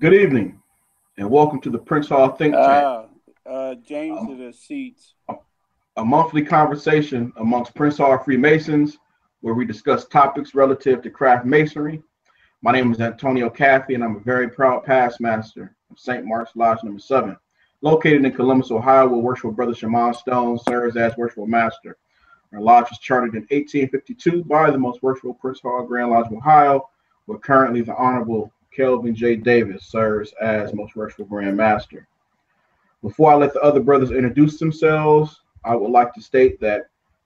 Good evening, and welcome to the Prince Hall Think Tank, James um, to the seats. a monthly conversation amongst Prince Hall Freemasons where we discuss topics relative to craft masonry. My name is Antonio Caffey, and I'm a very proud past master of St. Mark's Lodge number 7, located in Columbus, Ohio, where Worshipful Brother Shimon Stone serves as Worshipful Master. Our lodge was chartered in 1852 by the Most Worshipful Prince Hall Grand Lodge of Ohio, where currently the Honorable Kelvin J. Davis serves as Most Worshipful Grand Master. Before I let the other brothers introduce themselves, I would like to state that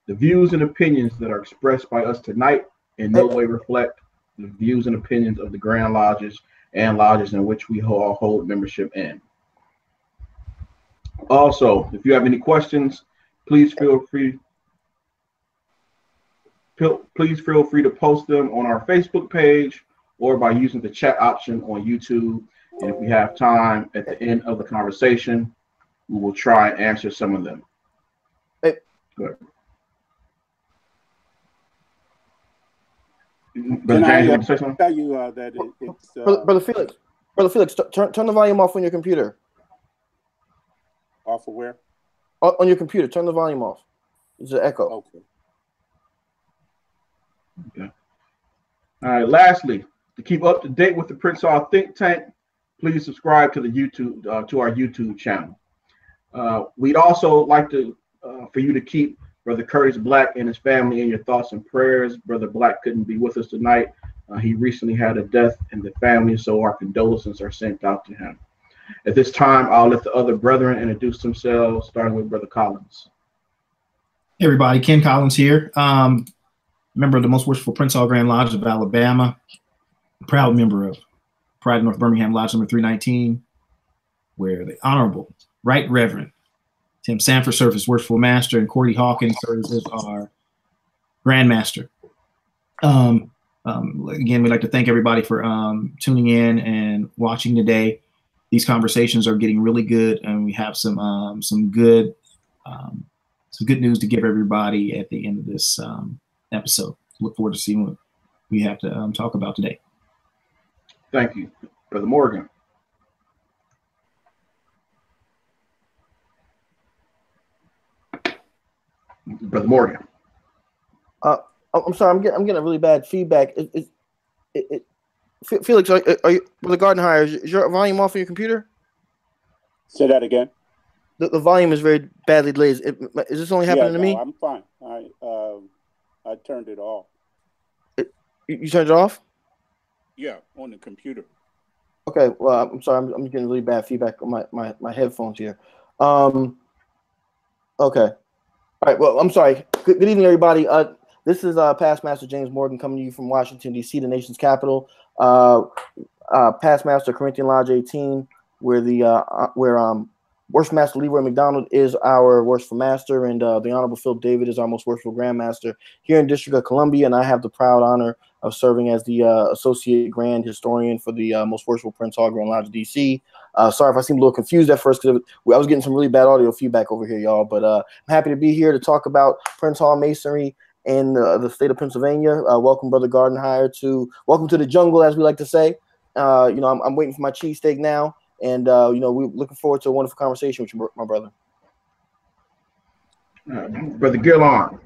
the views and opinions that are expressed by us tonight in no Hey, way reflect the views and opinions of the Grand Lodges and lodges in which we all hold membership in. Also, if you have any questions, please feel free please feel free to post them on our Facebook page or by using the chat option on YouTube. And if we have time at the end of the conversation, we will try and answer some of them. hey, Good. Can Brother James, I you want to say something? tell you that it's brother Felix, turn the volume off on your computer. off of where? On your computer, turn the volume off. There's an echo. Okay. Okay. All right. Lastly, to keep up to date with the Prince Hall Think Tank, please subscribe to the YouTube to our YouTube channel. We'd also like to for you to keep Brother Curtis Black and his family in your thoughts and prayers. Brother Black couldn't be with us tonight. He recently had a death in the family, so our condolences are sent out to him. At this time, I'll let the other brethren introduce themselves, starting with Brother Collins. Hey everybody, Ken Collins here. Member of the Most Worshipful Prince Hall Grand Lodge of Alabama. Proud member of Pride of North Birmingham Lodge number 319, where the Honorable Right Reverend Tim Sanford serves as Worshipful Master and Cordy Hawkins serves as our Grand Master. Again, we'd like to thank everybody for tuning in and watching today. These conversations are getting really good, and we have some good news to give everybody at the end of this episode. Look forward to seeing what we have to talk about today. Thank you. Brother Morgan. Brother Morgan. I'm sorry, I'm getting a really bad feedback. Felix, are you Brother Gardenhire? Is your volume off on your computer? Say that again. The volume is very badly delayed. Is this only happening to me? I'm fine. I turned it off. You turned it off? Yeah, on the computer. Okay. Well, I'm sorry. I'm getting really bad feedback on my headphones here. Okay. All right. Well, I'm sorry. Good evening, everybody. This is Past Master James Morgan coming to you from Washington, D.C., the nation's capital. Past Master Corinthian Lodge 18, where Worshipful Master Leroy McDonald is our Worshipful Master, and the Honorable Philip David is our Most Worshipful Grand Master here in District of Columbia, and I have the proud honor of serving as the Associate Grand Historian for the Most Worshipful Prince Hall Grand Lodge DC. Sorry if I seemed a little confused at first because I was getting some really bad audio feedback over here, y'all, but I'm happy to be here to talk about Prince Hall Masonry in the state of Pennsylvania. Welcome, Brother Gardenhire, welcome to the jungle, as we like to say. I'm waiting for my cheesesteak now. And, we're looking forward to a wonderful conversation with you, my brother. Brother Gillon.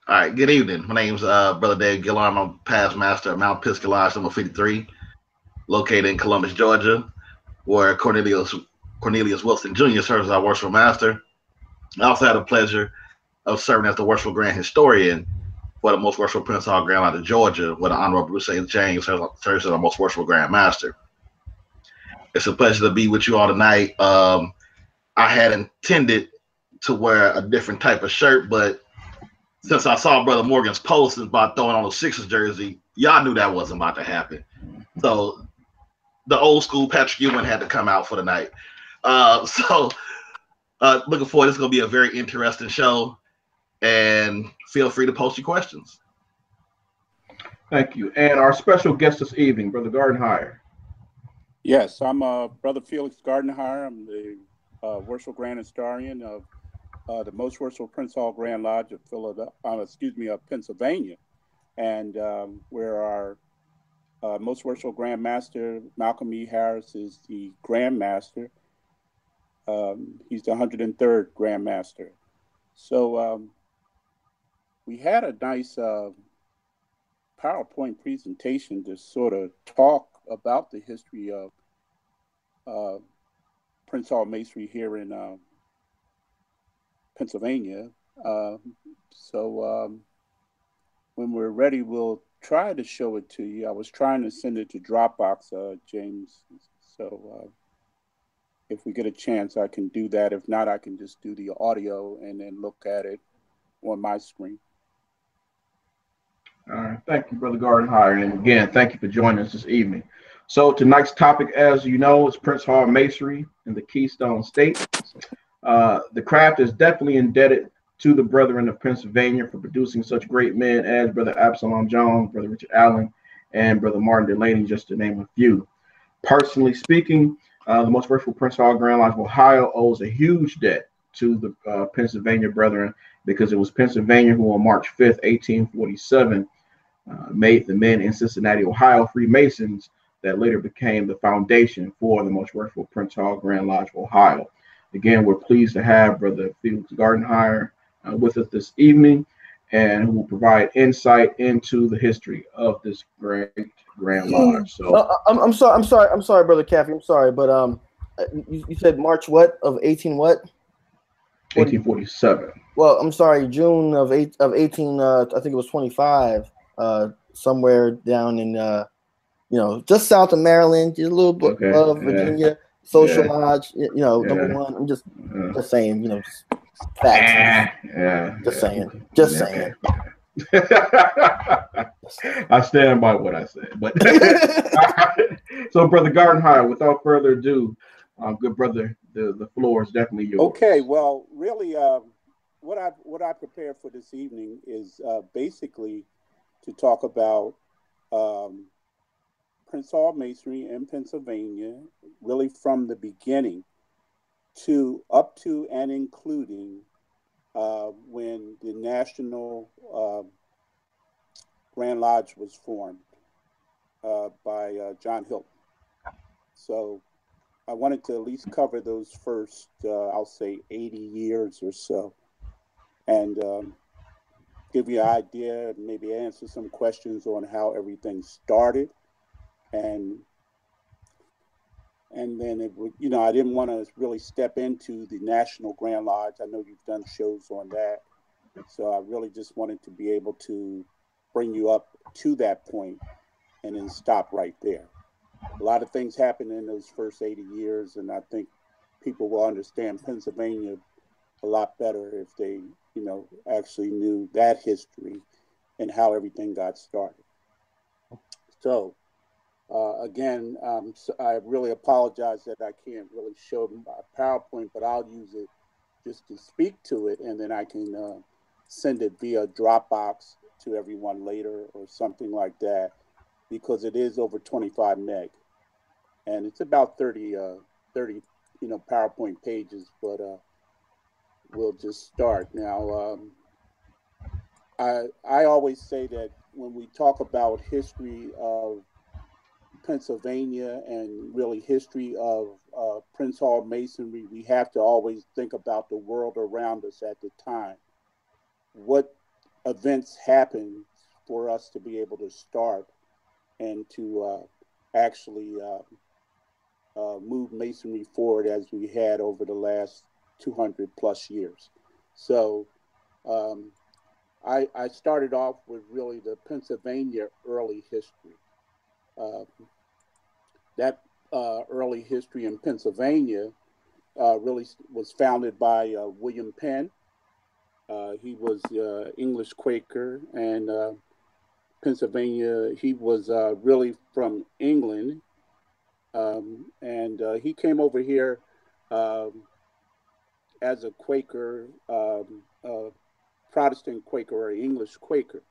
All right, good evening. My name's Brother Dave Gillard. I'm a past master at Mount Pisgah Lodge number 53, located in Columbus, Georgia, where Cornelius Wilson Jr. serves as our worshipful master. I also had the pleasure of serving as the worshipful grand historian for the Most Worshipful Prince Hall Grand Lodge of Georgia, where the Honorable Bruce A. James serves as our Most Worshipful Grand Master. It's a pleasure to be with you all tonight. I had intended to wear a different type of shirt, but since I saw Brother Morgan's post about throwing on a Sixers jersey, y'all knew that wasn't about to happen. So the old school Patrick Ewing had to come out for the night. Looking forward. This is going to be a very interesting show, and feel free to post your questions. Thank you. And our special guest this evening, Brother Gardenhire. Yes, I'm Brother Felix Gardenhire. I'm the Worshipful Grand Historian of the Most Worshipful Prince Hall Grand Lodge of Pennsylvania, and where our Most Worshipful Grand Master Malcolm E. Harris is the Grand Master. He's the 103rd Grand Master. So we had a nice PowerPoint presentation to sort of talk about the history of Prince Hall Masonry here in Pennsylvania. When we're ready, we'll try to show it to you. I was trying to send it to Dropbox, James. So if we get a chance, I can do that. If not, I can just do the audio and then look at it on my screen. All right. Thank you, Brother Gardenhire. And again, thank you for joining us this evening. So tonight's topic, as you know, is Prince Hall Masonry in the Keystone State. The craft is definitely indebted to the brethren of Pennsylvania for producing such great men as Brother Absalom Jones, Brother Richard Allen, and Brother Martin Delaney, just to name a few. Personally speaking, the Most Worshipful Prince Hall Grand Lodge of Ohio owes a huge debt to the Pennsylvania brethren, because it was Pennsylvania who on March 5th, 1847, made the men in Cincinnati, Ohio, Freemasons, that later became the foundation for the Most Worshipful Prince Hall Grand Lodge of Ohio. Again, we're pleased to have Brother Felix Gardenhire with us this evening, and who will provide insight into the history of this great Grand Lodge. So, I'm sorry, Brother Caffey. I'm sorry, but you said March what of 18 what? 1847. Well, I'm sorry, June of 18. I think it was 25. Somewhere down in just south of Maryland, just a little bit of Virginia. Social Lodge, number one. I'm just saying, just facts. Just saying. I stand by what I said. But so, Brother Gardenhire, without further ado, good brother, the floor is definitely yours. Okay, well, really, what I prepared for this evening is basically to talk about Prince Hall Masonry in Pennsylvania, really from the beginning to up to and including when the National Grand Lodge was formed by John Hilton. So I wanted to at least cover those first, I'll say 80 years or so, and give you an idea, maybe answer some questions on how everything started. And then it would, I didn't want to really step into the National Grand Lodge. I know you've done shows on that. So I really just wanted to be able to bring you up to that point and then stop right there. A lot of things happened in those first 80 years, and I think people will understand Pennsylvania a lot better if they, actually knew that history and how everything got started. So, again, so I really apologize that I can't really show my PowerPoint, but I'll use it just to speak to it, and then I can send it via Dropbox to everyone later or something like that, because it is over 25 meg, and it's about 30 PowerPoint pages, but we'll just start now. I always say that when we talk about history of Pennsylvania and really history of Prince Hall Masonry, we have to always think about the world around us at the time. What events happened for us to be able to start and to actually move Masonry forward as we had over the last 200 plus years. So I started off with really the Pennsylvania early history. That early history in Pennsylvania really was founded by William Penn. He was English Quaker, and Pennsylvania, he was really from England. And he came over here as a Quaker, Protestant Quaker or English Quaker.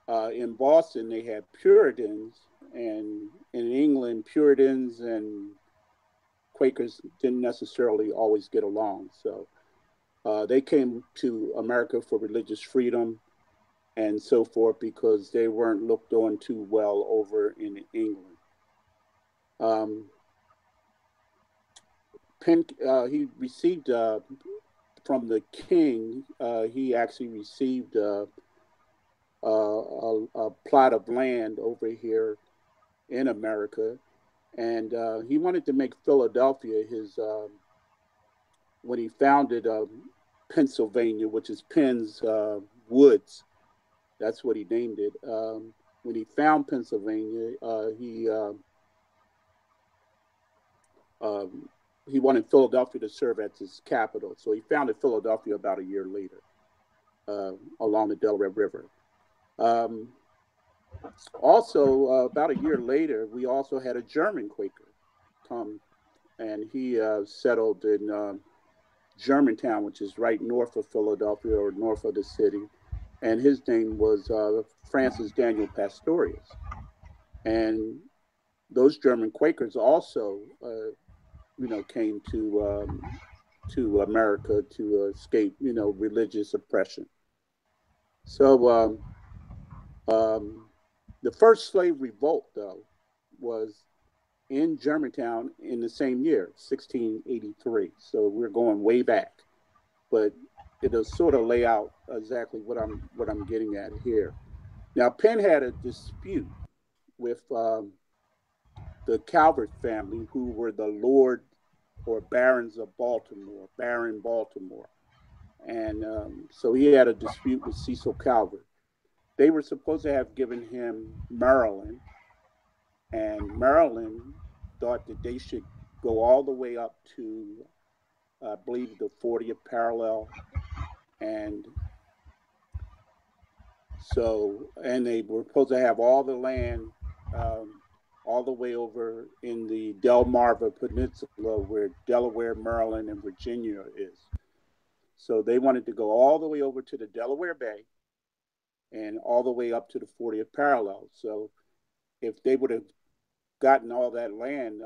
In Boston, they had Puritans, and in England, Puritans and Quakers didn't necessarily always get along. So they came to America for religious freedom, and so forth, because they weren't looked on too well over in England. Penn, he received from the king, he actually received a plot of land over here in America, and he wanted to make Philadelphia his, when he founded Pennsylvania, which is Penn's Woods. That's what he named it. When he found Pennsylvania, he wanted Philadelphia to serve as his capital. So he founded Philadelphia about a year later along the Delaware River. Also, about a year later, we also had a German Quaker come, and he settled in Germantown, which is right north of Philadelphia or north of the city. And his name was Francis Daniel Pastorius. And those German Quakers also, came to America to escape, religious oppression. So the first slave revolt, though, was in Germantown in the same year, 1683. So we're going way back, but it'll sort of lay out exactly what I'm getting at here. Now, Penn had a dispute with the Calvert family, who were the Lord or Barons of Baltimore, Baron Baltimore. And so he had a dispute with Cecil Calvert. They were supposed to have given him Maryland, and Maryland thought that they should go all the way up to, I believe, the 40th parallel. And so, and they were supposed to have all the land all the way over in the Delmarva Peninsula, where Delaware, Maryland, and Virginia is. So they wanted to go all the way over to the Delaware Bay and all the way up to the 40th parallel. So if they would have gotten all that land,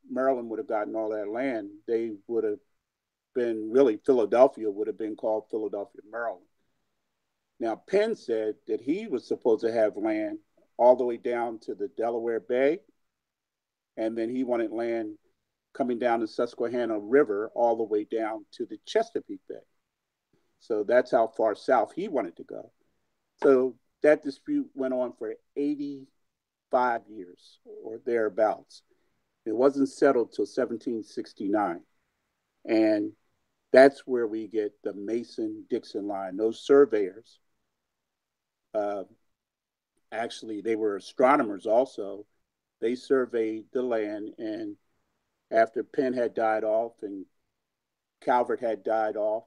Maryland would have gotten all that land, they would have been, really, Philadelphia would have been called Philadelphia, Maryland. Now, Penn said that he was supposed to have land all the way down to the Delaware Bay, and then he wanted land coming down the Susquehanna River all the way down to the Chesapeake Bay. So that's how far south he wanted to go. So that dispute went on for 85 years or thereabouts. It wasn't settled till 1769. And that's where we get the Mason-Dixon line. Those surveyors, actually, they were astronomers also. They surveyed the land, and after Penn had died off and Calvert had died off,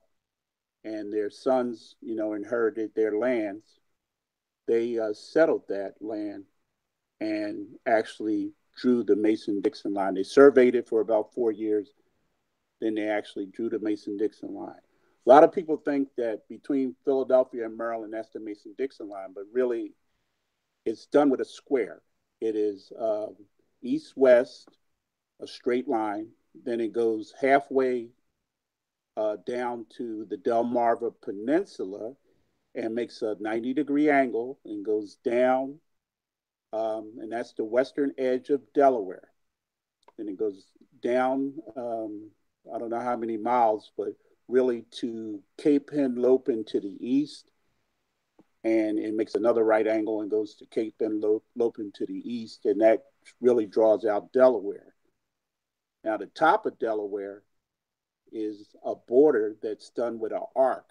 and their sons, inherited their lands, they settled that land and actually drew the Mason-Dixon line. They surveyed it for about 4 years. Then they actually drew the Mason-Dixon line. A lot of people think that between Philadelphia and Maryland, that's the Mason-Dixon line, but really it's done with a square. It is east-west, a straight line. Then it goes halfway down to the Delmarva Peninsula and makes a 90-degree angle and goes down, and that's the western edge of Delaware. Then it goes down, I don't know how many miles, but really to Cape Henlopen to the east, and it makes another right angle and goes to Cape Henlopen to the east, and that really draws out Delaware. Now, the top of Delaware is a border that's done with an arc,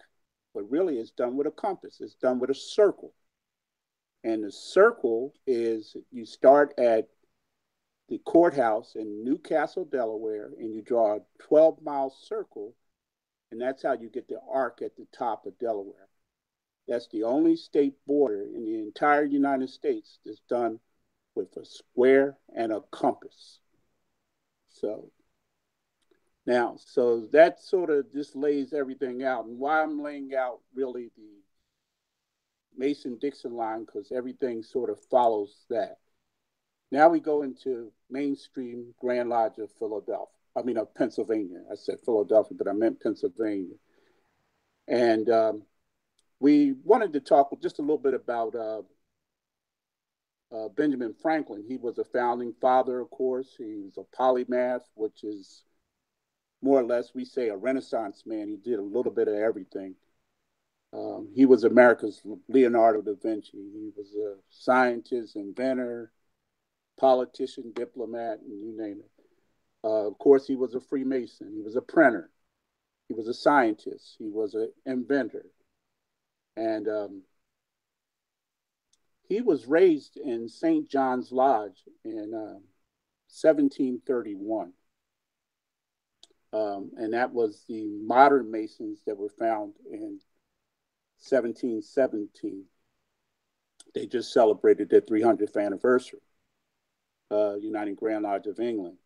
but really it's done with a compass. It's done with a circle. And the circle is, you start at the courthouse in Newcastle, Delaware, and you draw a 12-mile circle, and that's how you get the arc at the top of Delaware. That's the only state border in the entire United States that's done with a square and a compass. So now, so that sort of just lays everything out. And why I'm laying out really the Mason-Dixon line, because everything sort of follows that. Now we go into mainstream Grand Lodge of of Pennsylvania. I said Philadelphia, but I meant Pennsylvania. And We wanted to talk just a little bit about Benjamin Franklin. He was a founding father, of course. He was a polymath, which is more or less, we say, a Renaissance man. He did a little bit of everything. He was America's Leonardo da Vinci. He was a scientist, inventor, politician, diplomat, and you name it. Of course, he was a Freemason. He was a printer. He was a scientist. He was an inventor. And he was raised in St. John's Lodge in 1731. And that was the modern Masons that were found in 1717. They just celebrated their 300th anniversary, Uniting Grand Lodge of England.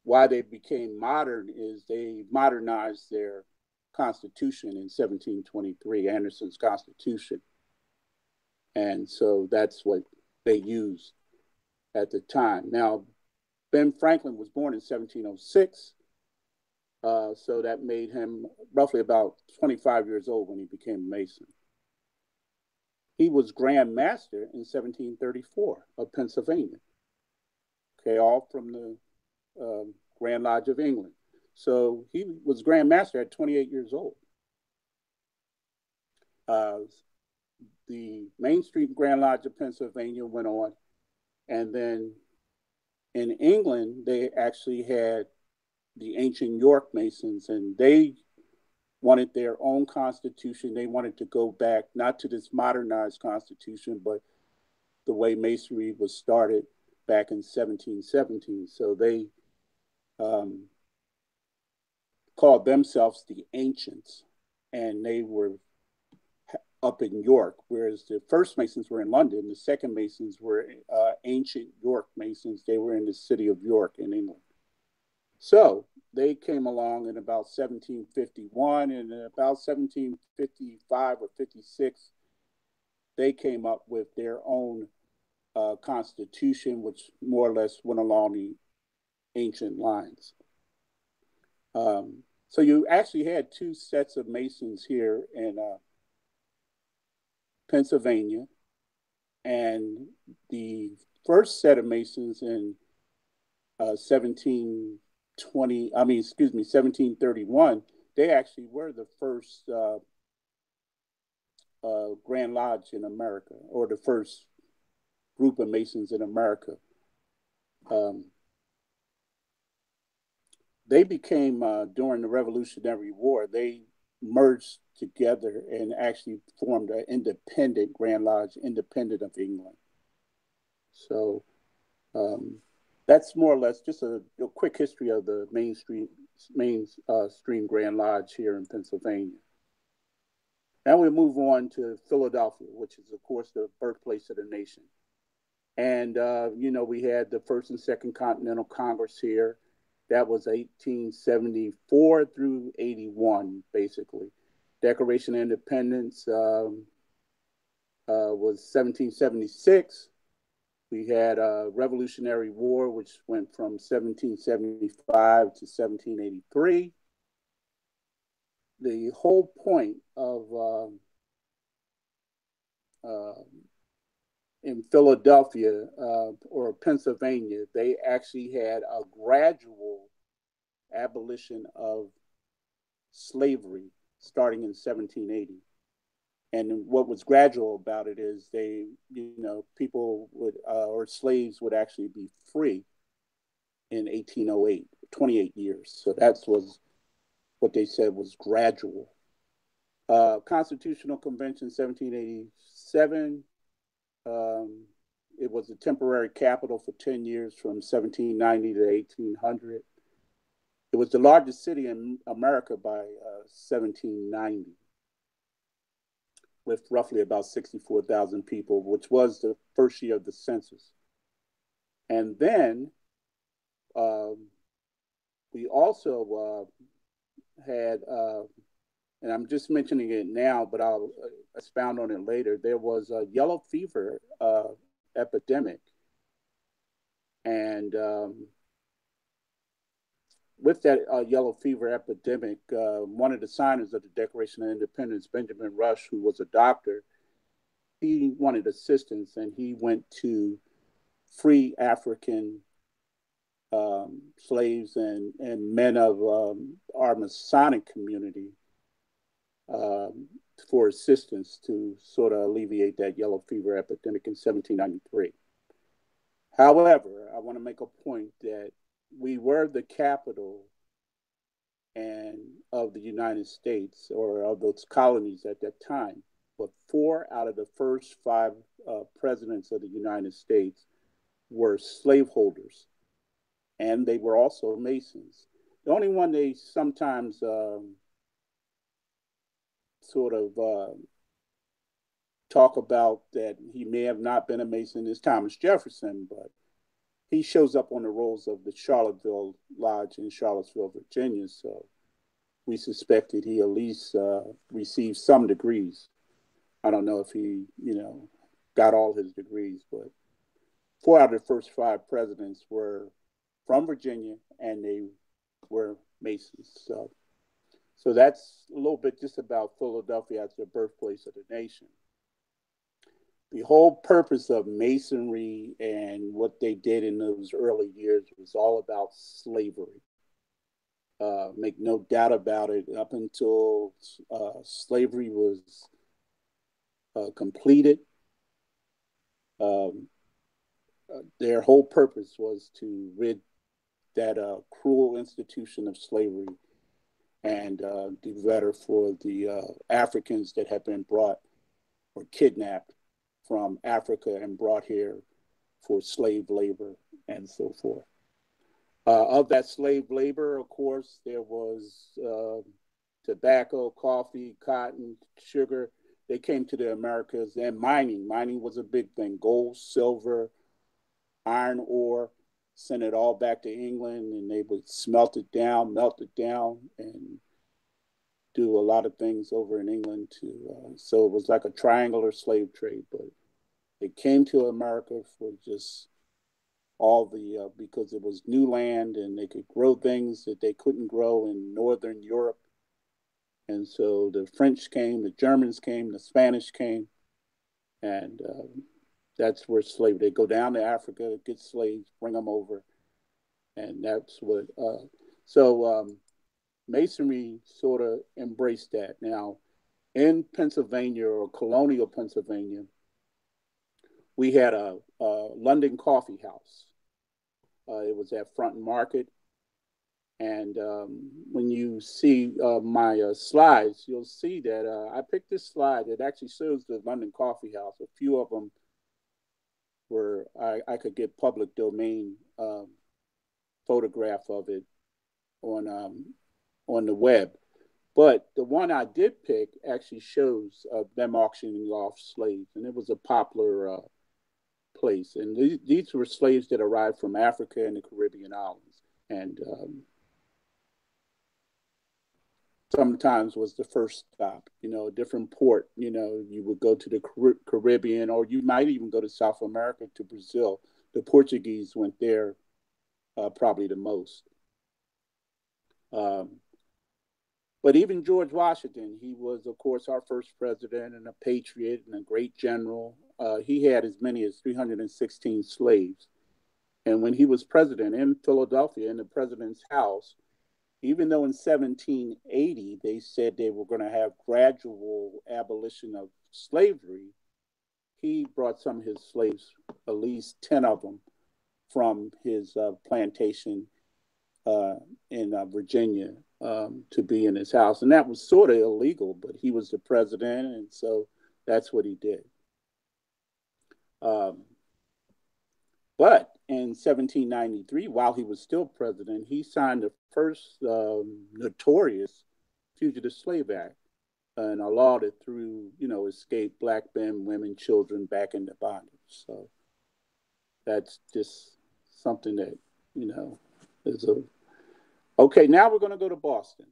Why they became modern is they modernized their Constitution in 1723, Anderson's Constitution. And so that's what they used at the time. Now, Ben Franklin was born in 1706. So that made him roughly about 25 years old when he became a Mason. He was Grand Master in 1734 of Pennsylvania. Okay, all from the Grand Lodge of England. So he was Grand Master at 28 years old. The Main Street Grand Lodge of Pennsylvania went on. And then in England, they actually had the ancient York Masons, and they wanted their own constitution. They wanted to go back, not to this modernized constitution, but the way Masonry was started back in 1717. So they called themselves the Ancients, and they were up in York, whereas the first Masons were in London. The second Masons were ancient York Masons. They were in the city of York in England. So they came along in about 1751, and in about 1755 or 56, they came up with their own constitution, which more or less went along the ancient lines. So you actually had two sets of Masons here in Pennsylvania, and the first set of Masons in 1731, they actually were the first Grand Lodge in America, or the first group of Masons in America. They became, during the Revolutionary War, they merged together and actually formed an independent Grand Lodge, independent of England. So that's more or less just a quick history of the mainstream Grand Lodge here in Pennsylvania. Now we move on to Philadelphia, which is, of course, the birthplace of the nation. And, we had the First and Second Continental Congress here. That was 1874 through 81, basically. Declaration of Independence was 1776. We had a Revolutionary War, which went from 1775 to 1783. The whole point of in Philadelphia or Pennsylvania, they actually had a gradual abolition of slavery starting in 1780. And what was gradual about it is people would, or slaves would actually be free in 1808, 28 years. So that was what they said was gradual. Constitutional Convention, 1787. It was a temporary capital for 10 years from 1790 to 1800. It was the largest city in America by 1790, with roughly about 64,000 people, which was the first year of the census. And then we also had, and I'm just mentioning it now, but I'll expound on it later. There was a yellow fever epidemic. And with that yellow fever epidemic, one of the signers of the Declaration of Independence, Benjamin Rush, who was a doctor, he wanted assistance, and he went to free African slaves and men of our Masonic community for assistance to sort of alleviate that yellow fever epidemic in 1793. However, I want to make a point that we were the capital and of the United States, or of those colonies at that time, but 4 out of the first 5 presidents of the United States were slaveholders, and they were also Masons. The only one they sometimes sort of talk about that he may have not been a Mason is Thomas Jefferson, but he shows up on the rolls of the Charlottesville Lodge in Charlottesville, Virginia. So we suspected he at least received some degrees. I don't know if he, got all his degrees, but 4 out of the first 5 presidents were from Virginia, and they were Masons. So that's a little bit just about Philadelphia as the birthplace of the nation. The whole purpose of Masonry and what they did in those early years was all about slavery. Make no doubt about it, up until slavery was completed, their whole purpose was to rid that cruel institution of slavery and do better for the Africans that had been brought or kidnapped from Africa and brought here for slave labor and so forth. Of that slave labor, of course, there was tobacco, coffee, cotton, sugar. They came to the Americas, and mining. Mining was a big thing. Gold, silver, iron ore, sent it all back to England, and they would smelt it down, melt it down, and do a lot of things over in England too. So it was like a triangular slave trade, but it came to America for just all the, because it was new land and they could grow things that they couldn't grow in Northern Europe. And so the French came, the Germans came, the Spanish came, and that's where slavery, they go down to Africa, get slaves, bring them over. And that's what, Masonry sort of embraced that. Now, in Pennsylvania, or colonial Pennsylvania, we had a London coffee house. It was at Front Market. And when you see my slides, you'll see that I picked this slide that actually shows the London coffee house. A few of them were, I could get public domain photograph of it on the web. But the one I did pick actually shows them auctioning off slaves, and it was a popular place. And these were slaves that arrived from Africa and the Caribbean islands, and sometimes was the first stop, a different port. You would go to the Caribbean, or you might even go to South America, to Brazil. The Portuguese went there probably the most. But even George Washington, he was, of course, our first president and a patriot and a great general. He had as many as 316 slaves. And when he was president in Philadelphia, in the president's house, even though in 1780 they said they were going to have gradual abolition of slavery, he brought some of his slaves, at least 10 of them, from his plantation in Virginia to be in his house. And that was sort of illegal, but he was the president, and so that's what he did. But in 1793, while he was still president, he signed the first notorious Fugitive Slave Act, and a law that threw, escaped black men, women, children back into bondage. So that's just something that, is a... Okay, now we're going to go to Boston,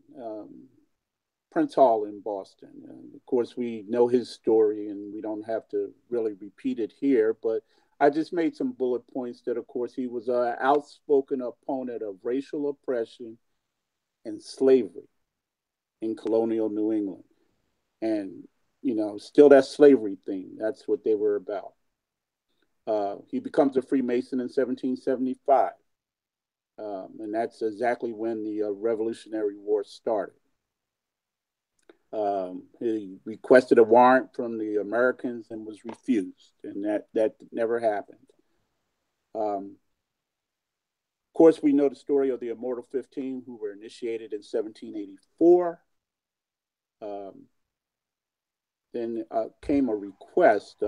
Prince Hall in Boston. And of course, we know his story, and we don't have to really repeat it here, but I just made some bullet points that, of course, he was an outspoken opponent of racial oppression and slavery in colonial New England. And, still that slavery thing, that's what they were about. He becomes a Freemason in 1775. And that's exactly when the Revolutionary War started. He requested a warrant from the Americans and was refused, and that never happened. Of course, we know the story of the Immortal 15, who were initiated in 1784. Then came a request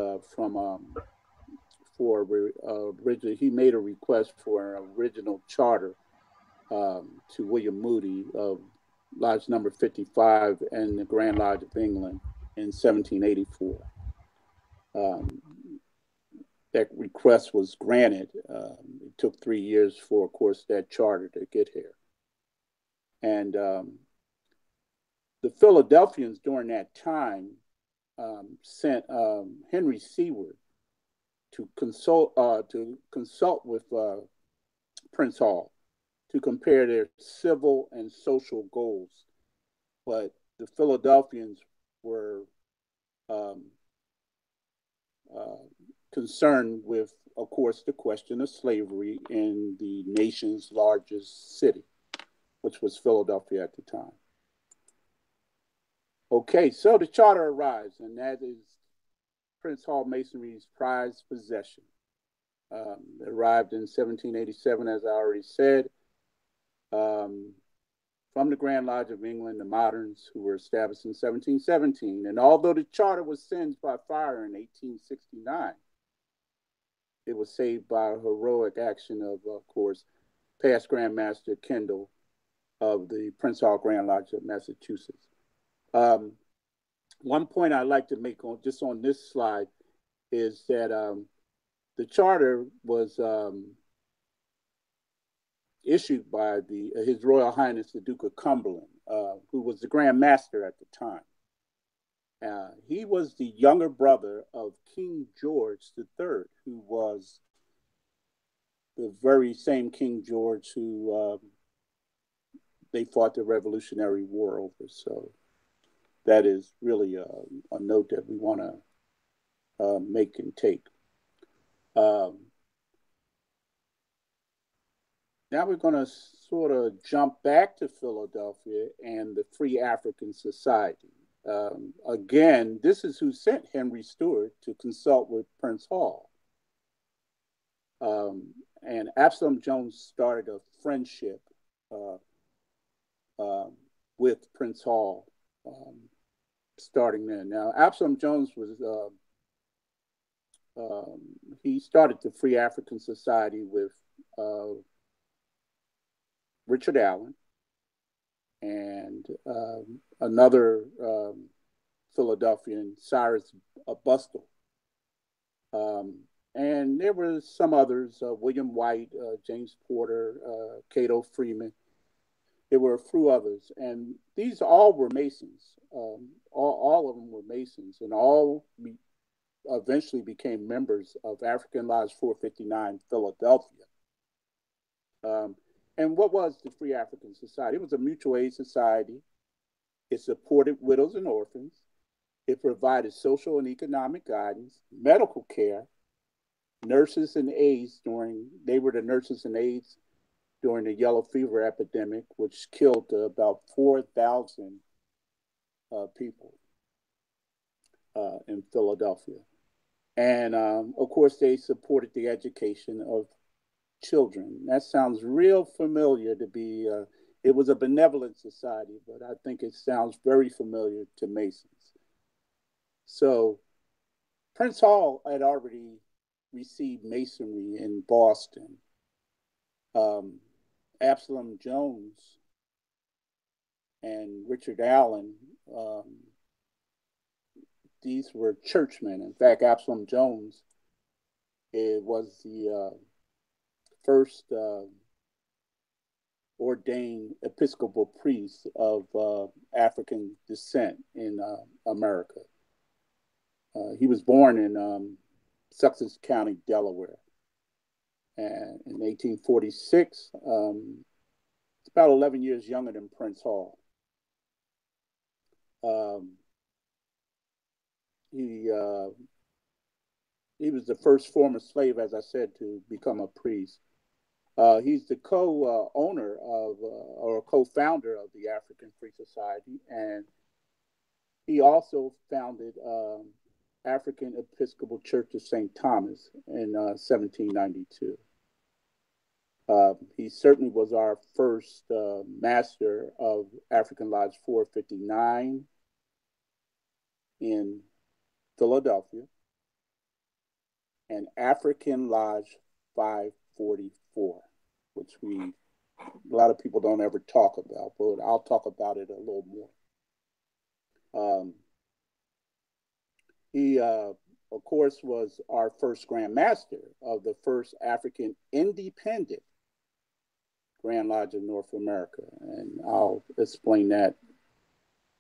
he made a request for an original charter to William Moody of Lodge number 55 and the Grand Lodge of England in 1784. That request was granted. It took 3 years for, of course, that charter to get here. And the Philadelphians during that time sent Henry Seward to consult with Prince Hall to compare their civil and social goals. But the Philadelphians were concerned with, of course, the question of slavery in the nation's largest city, which was Philadelphia at the time. Okay, so the charter arrives, and that is Prince Hall Masonry's prized possession. It arrived in 1787, as I already said, from the Grand Lodge of England, the Moderns, who were established in 1717. And although the charter was singed by fire in 1869, it was saved by a heroic action of course, past Grand Master Kendall of the Prince Hall Grand Lodge of Massachusetts. One point I'd like to make on this slide is that the charter was issued by His Royal Highness the Duke of Cumberland, who was the Grand Master at the time. He was the younger brother of King George III, who was the very same King George who they fought the Revolutionary War over. So that is really a note that we want to make and take. Now we're going to sort of jump back to Philadelphia and the Free African Society. Again, this is who sent Henry Stewart to consult with Prince Hall. And Absalom Jones started a friendship with Prince Hall starting then. Now, Absalom Jones was, he started the Free African Society with Richard Allen and another Philadelphian, Cyrus Bustle. And there were some others, William White, James Porter, Cato Freeman. There were a few others. And these all were Masons. All of them were Masons, and all eventually became members of African Lodge 459 Philadelphia. And what was the Free African Society? It was a mutual aid society. It supported widows and orphans. It provided social and economic guidance, medical care, nurses and aides they were the nurses and aides during the yellow fever epidemic, which killed about 4,000 people in Philadelphia. And of course, they supported the education of children. That sounds real familiar to be, it was a benevolent society, but I think it sounds very familiar to Masons. So Prince Hall had already received Masonry in Boston. Absalom Jones and Richard Allen, these were churchmen. In fact, Absalom Jones was the first ordained Episcopal priest of African descent in America. He was born in Sussex County, Delaware. And in 1846, about 11 years younger than Prince Hall. He was the first former slave, as I said, to become a priest. He's the co-owner of, or co-founder of the African Free Society, and he also founded African Episcopal Church of St. Thomas in 1792. He certainly was our first master of African Lodge 459 in Philadelphia and African Lodge 544, which a lot of people don't ever talk about, but I'll talk about it a little more. He, of course, was our first Grand Master of the first African independent Grand Lodge of North America, and I'll explain that,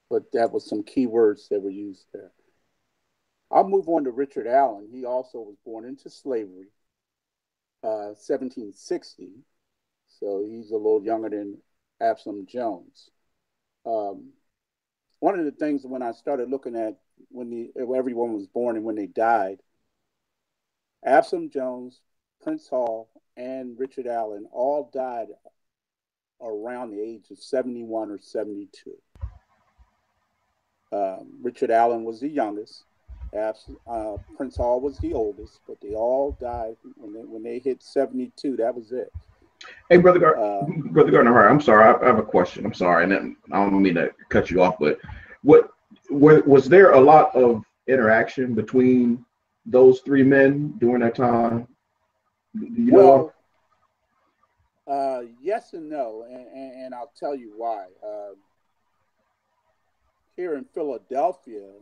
but that was some key words that were used there. I'll move on to Richard Allen. He also was born into slavery, 1760, so he's a little younger than Absalom Jones. One of the things when I started looking at when everyone was born and when they died, Absalom Jones, Prince Hall, and Richard Allen all died around the age of 71 or 72. Richard Allen was the youngest. Prince Hall was the oldest, but they all died when they hit 72. That was it. Hey, Brother Gardner, I'm sorry. I have a question. I'm sorry, and then I don't mean to cut you off, but was there a lot of interaction between those three men during that time? Yes and no, and I'll tell you why. Here in Philadelphia,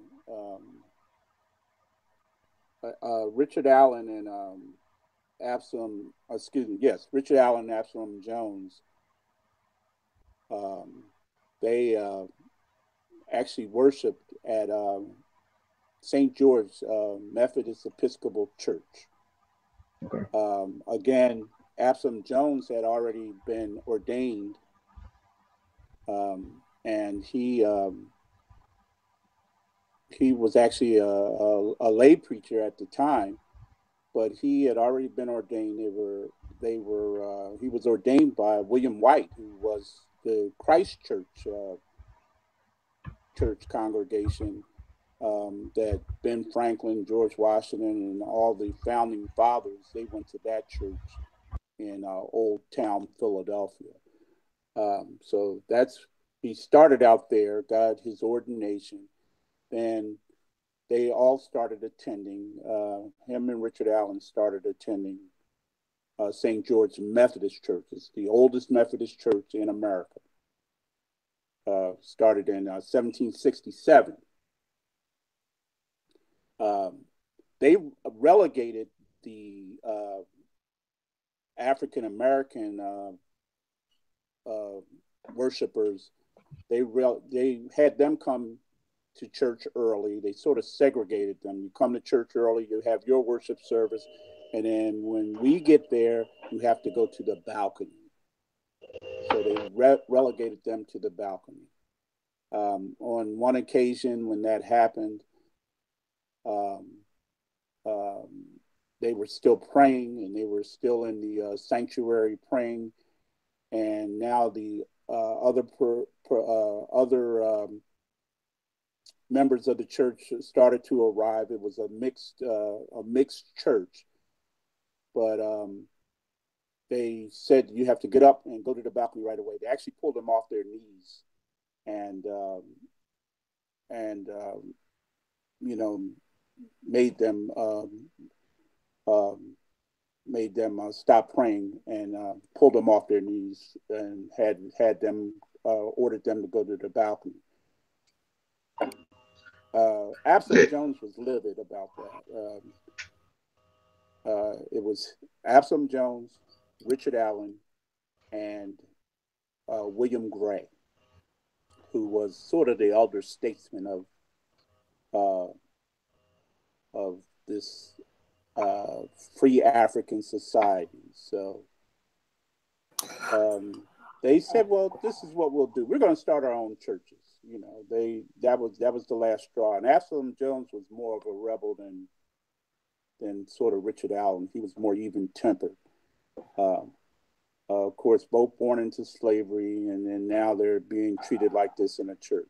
Richard Allen and Richard Allen and Absalom Jones, they actually worshiped at St. George Methodist Episcopal Church. Okay. Again, Absalom Jones had already been ordained, and he was actually a lay preacher at the time, but he had already been ordained. He was ordained by William White, who was the Christ Church congregation that Ben Franklin, George Washington, and all the founding fathers, they went to that church in Old Town, Philadelphia. So he started out there, got his ordination, and they all started attending, him and Richard Allen started attending St. George Methodist Church. It's the oldest Methodist church in America. Started in 1767. They relegated the African American worshipers. They had them come to church early. They sort of segregated them. You come to church early, you have your worship service, and then when we get there, you have to go to the balcony. So they relegated them to the balcony. On one occasion when that happened, they were still praying, and they were still in the sanctuary praying, and now the other members of the church started to arrive. It was a mixed church, but they said you have to get up and go to the balcony right away. They actually pulled them off their knees and made them stop praying and pulled them off their knees and had them ordered them to go to the balcony. Absalom Jones was livid about that. It was Absalom Jones, Richard Allen, and William Gray, who was sort of the elder statesman of this free African society. So they said, well, this is what we'll do. We're going to start our own churches. You know, that was the last straw. And Absalom Jones was more of a rebel than sort of Richard Allen. He was more even tempered. Of course, both born into slavery, and then now they're being treated like this in a church.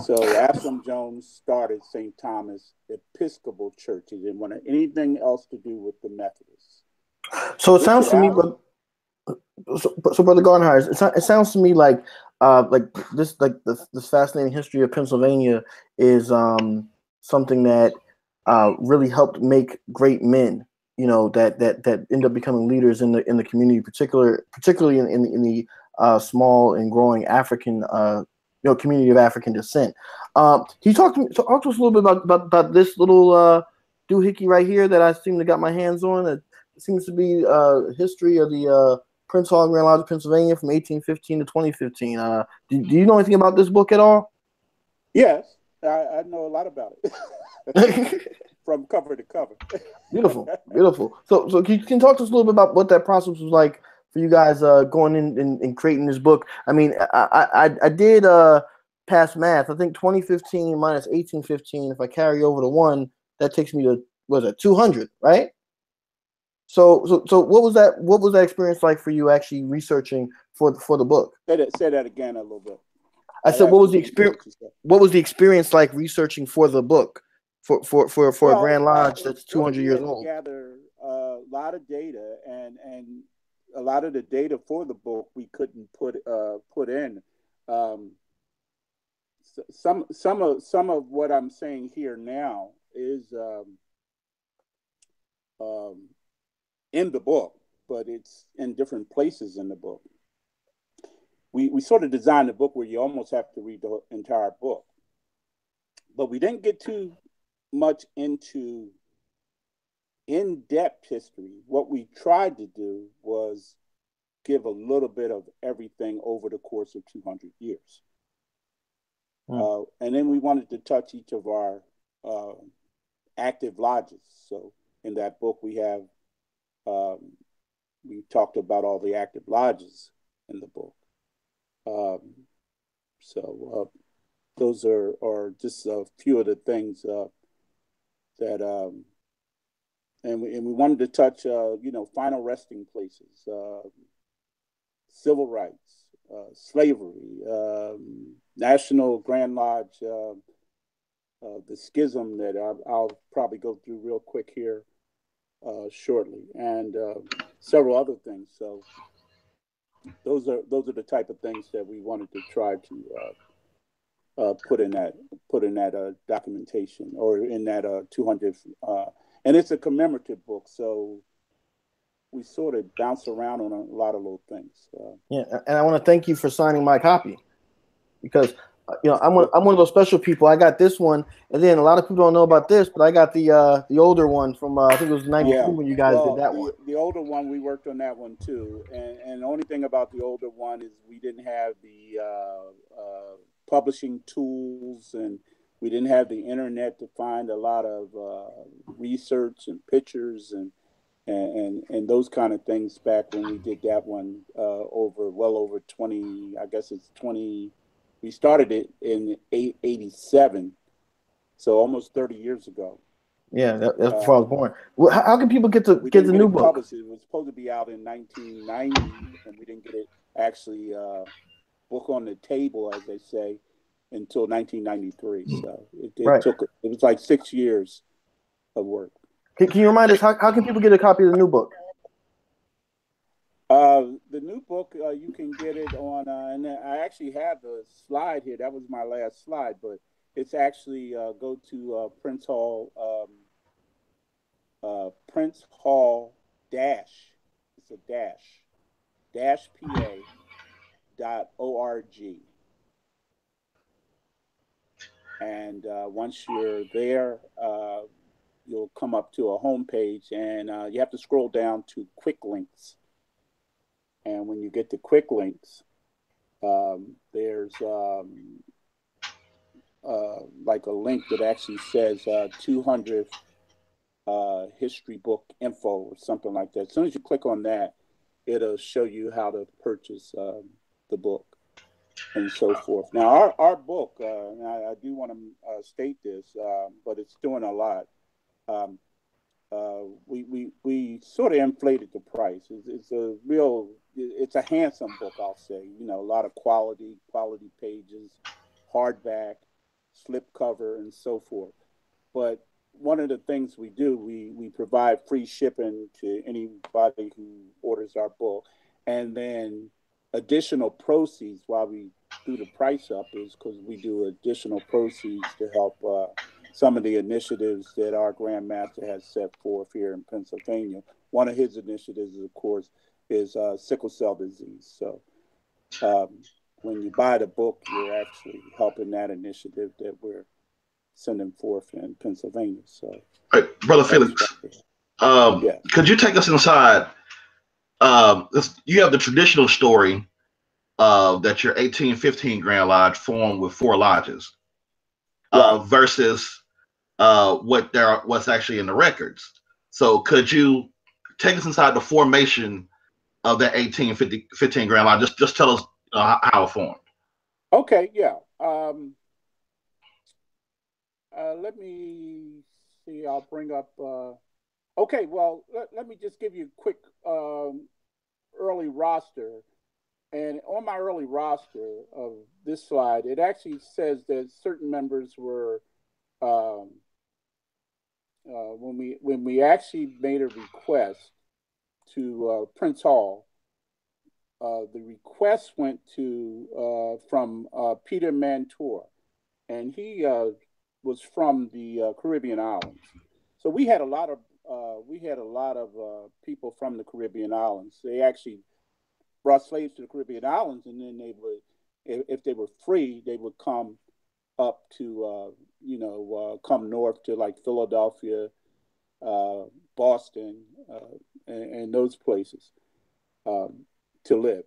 So Absalom Jones started St. Thomas Episcopal Church. He didn't want anything else to do with the Methodists. So it sounds to me, but so Brother Gardenhire, it sounds to me like this fascinating history of Pennsylvania is something that really helped make great men, you know, that end up becoming leaders in the community, particularly in the small and growing African community of African descent. Can you talk to us a little bit about this little doohickey right here that I seem to got my hands on? It seems to be history of the Prince Hall Grand Lodge of Pennsylvania from 1815 to 2015. Do you know anything about this book at all? Yes, I know a lot about it from cover to cover. Beautiful. So can you talk to us a little bit about what that process was like for you guys going in and creating this book? I mean, I did pass math. I think 2015 minus 1815. If I carry over to 1, that takes me to 200, right? So what was that experience like for you actually researching for the book? Say that again a little bit. I said, what was the experience like researching for the book for a Grand Lodge that's 200 years old? Gather a lot of data, and a lot of the data for the book we couldn't put in. Some of what I'm saying here now is in the book, but it's in different places in the book. We sort of designed the book where you almost have to read the entire book, but we didn't get too much into in-depth history. What we tried to do was give a little bit of everything over the course of 200 years. And then we wanted to touch each of our active lodges. So in that book, we talked about all the active lodges in the book. Those are just a few of the things that and we wanted to touch final resting places, civil rights, slavery, National Grand Lodge, the schism that I'll probably go through real quick here shortly, and several other things. So those are the type of things that we wanted to try to put in that documentation, or in that 200th. And it's a commemorative book, so we sort of bounce around on a lot of little things. Yeah, and I want to thank you for signing my copy, because I'm one of those special people. I got this one, and then a lot of people don't know about this, but I got the older one from I think it was '93 when you guys did that one. The older one, we worked on that one too, and the only thing about the older one is we didn't have the publishing tools, and we didn't have the internet to find a lot of research and pictures and those kind of things back when we did that one over 20. I guess it's 20. We started it in 87, so almost 30 years ago. Yeah, that's before I was born. Well, how can people get the new book? Published. It was supposed to be out in 1990, and we didn't get it actually book on the table, as they say, until 1993. So it took. It was like 6 years of work. Can you remind us how can people get a copy of the new book? The new book, you can get it on, and I actually have the slide here. That was my last slide, but it's actually go to Prince Hall dash. It's a dash PA.org. And once you're there, you'll come up to a homepage, and you have to scroll down to quick links. And when you get to quick links, there's like a link that actually says 200th history book info or something like that. As soon as you click on that, it'll show you how to purchase the book and so forth. Now, our book, and I do want to state this, but it's doing a lot. Um, we sort of inflated the price. It's a handsome book, I'll say. You know, a lot of quality pages, hardback, slipcover, and so forth. But one of the things we do, we provide free shipping to anybody who orders our book, and then additional proceeds while we do the price up is because we do additional proceeds to help some of the initiatives that our Grand Master has set forth here in Pennsylvania. One of his initiatives, of course, is sickle cell disease. So when you buy the book, you're actually helping that initiative that we're sending forth in Pennsylvania. So, Brother Felix, yeah. could you take us inside? You have the traditional story that your 1815 Grand Lodge formed with 4 lodges, Right. versus what's actually in the records. So could you take us inside the formation of that 1815 Grand Lodge? Just tell us how it formed. Okay, yeah. Let me see. I'll bring up. Okay, well, let me just give you a quick early roster. And on my early roster of this slide, it actually says that certain members were, when we actually made a request to Prince Hall, the request went to from Peter Mantor, and he was from the Caribbean islands. So we had a lot of people from the Caribbean islands. They actually brought slaves to the Caribbean islands, and then they would, if they were free, they would come up to come north to like Philadelphia, Boston, and those places to live,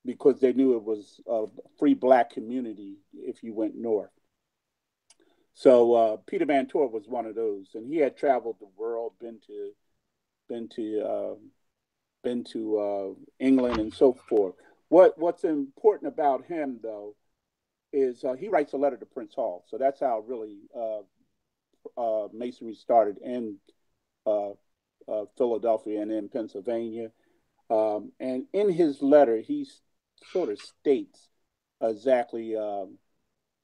because they knew it was a free Black community if you went north. So Peter Mantor was one of those, and he had traveled the world, been to England and so forth. What's important about him, though, is he writes a letter to Prince Hall. So that's how really Masonry started in Philadelphia and in Pennsylvania. And in his letter, he sort of states exactly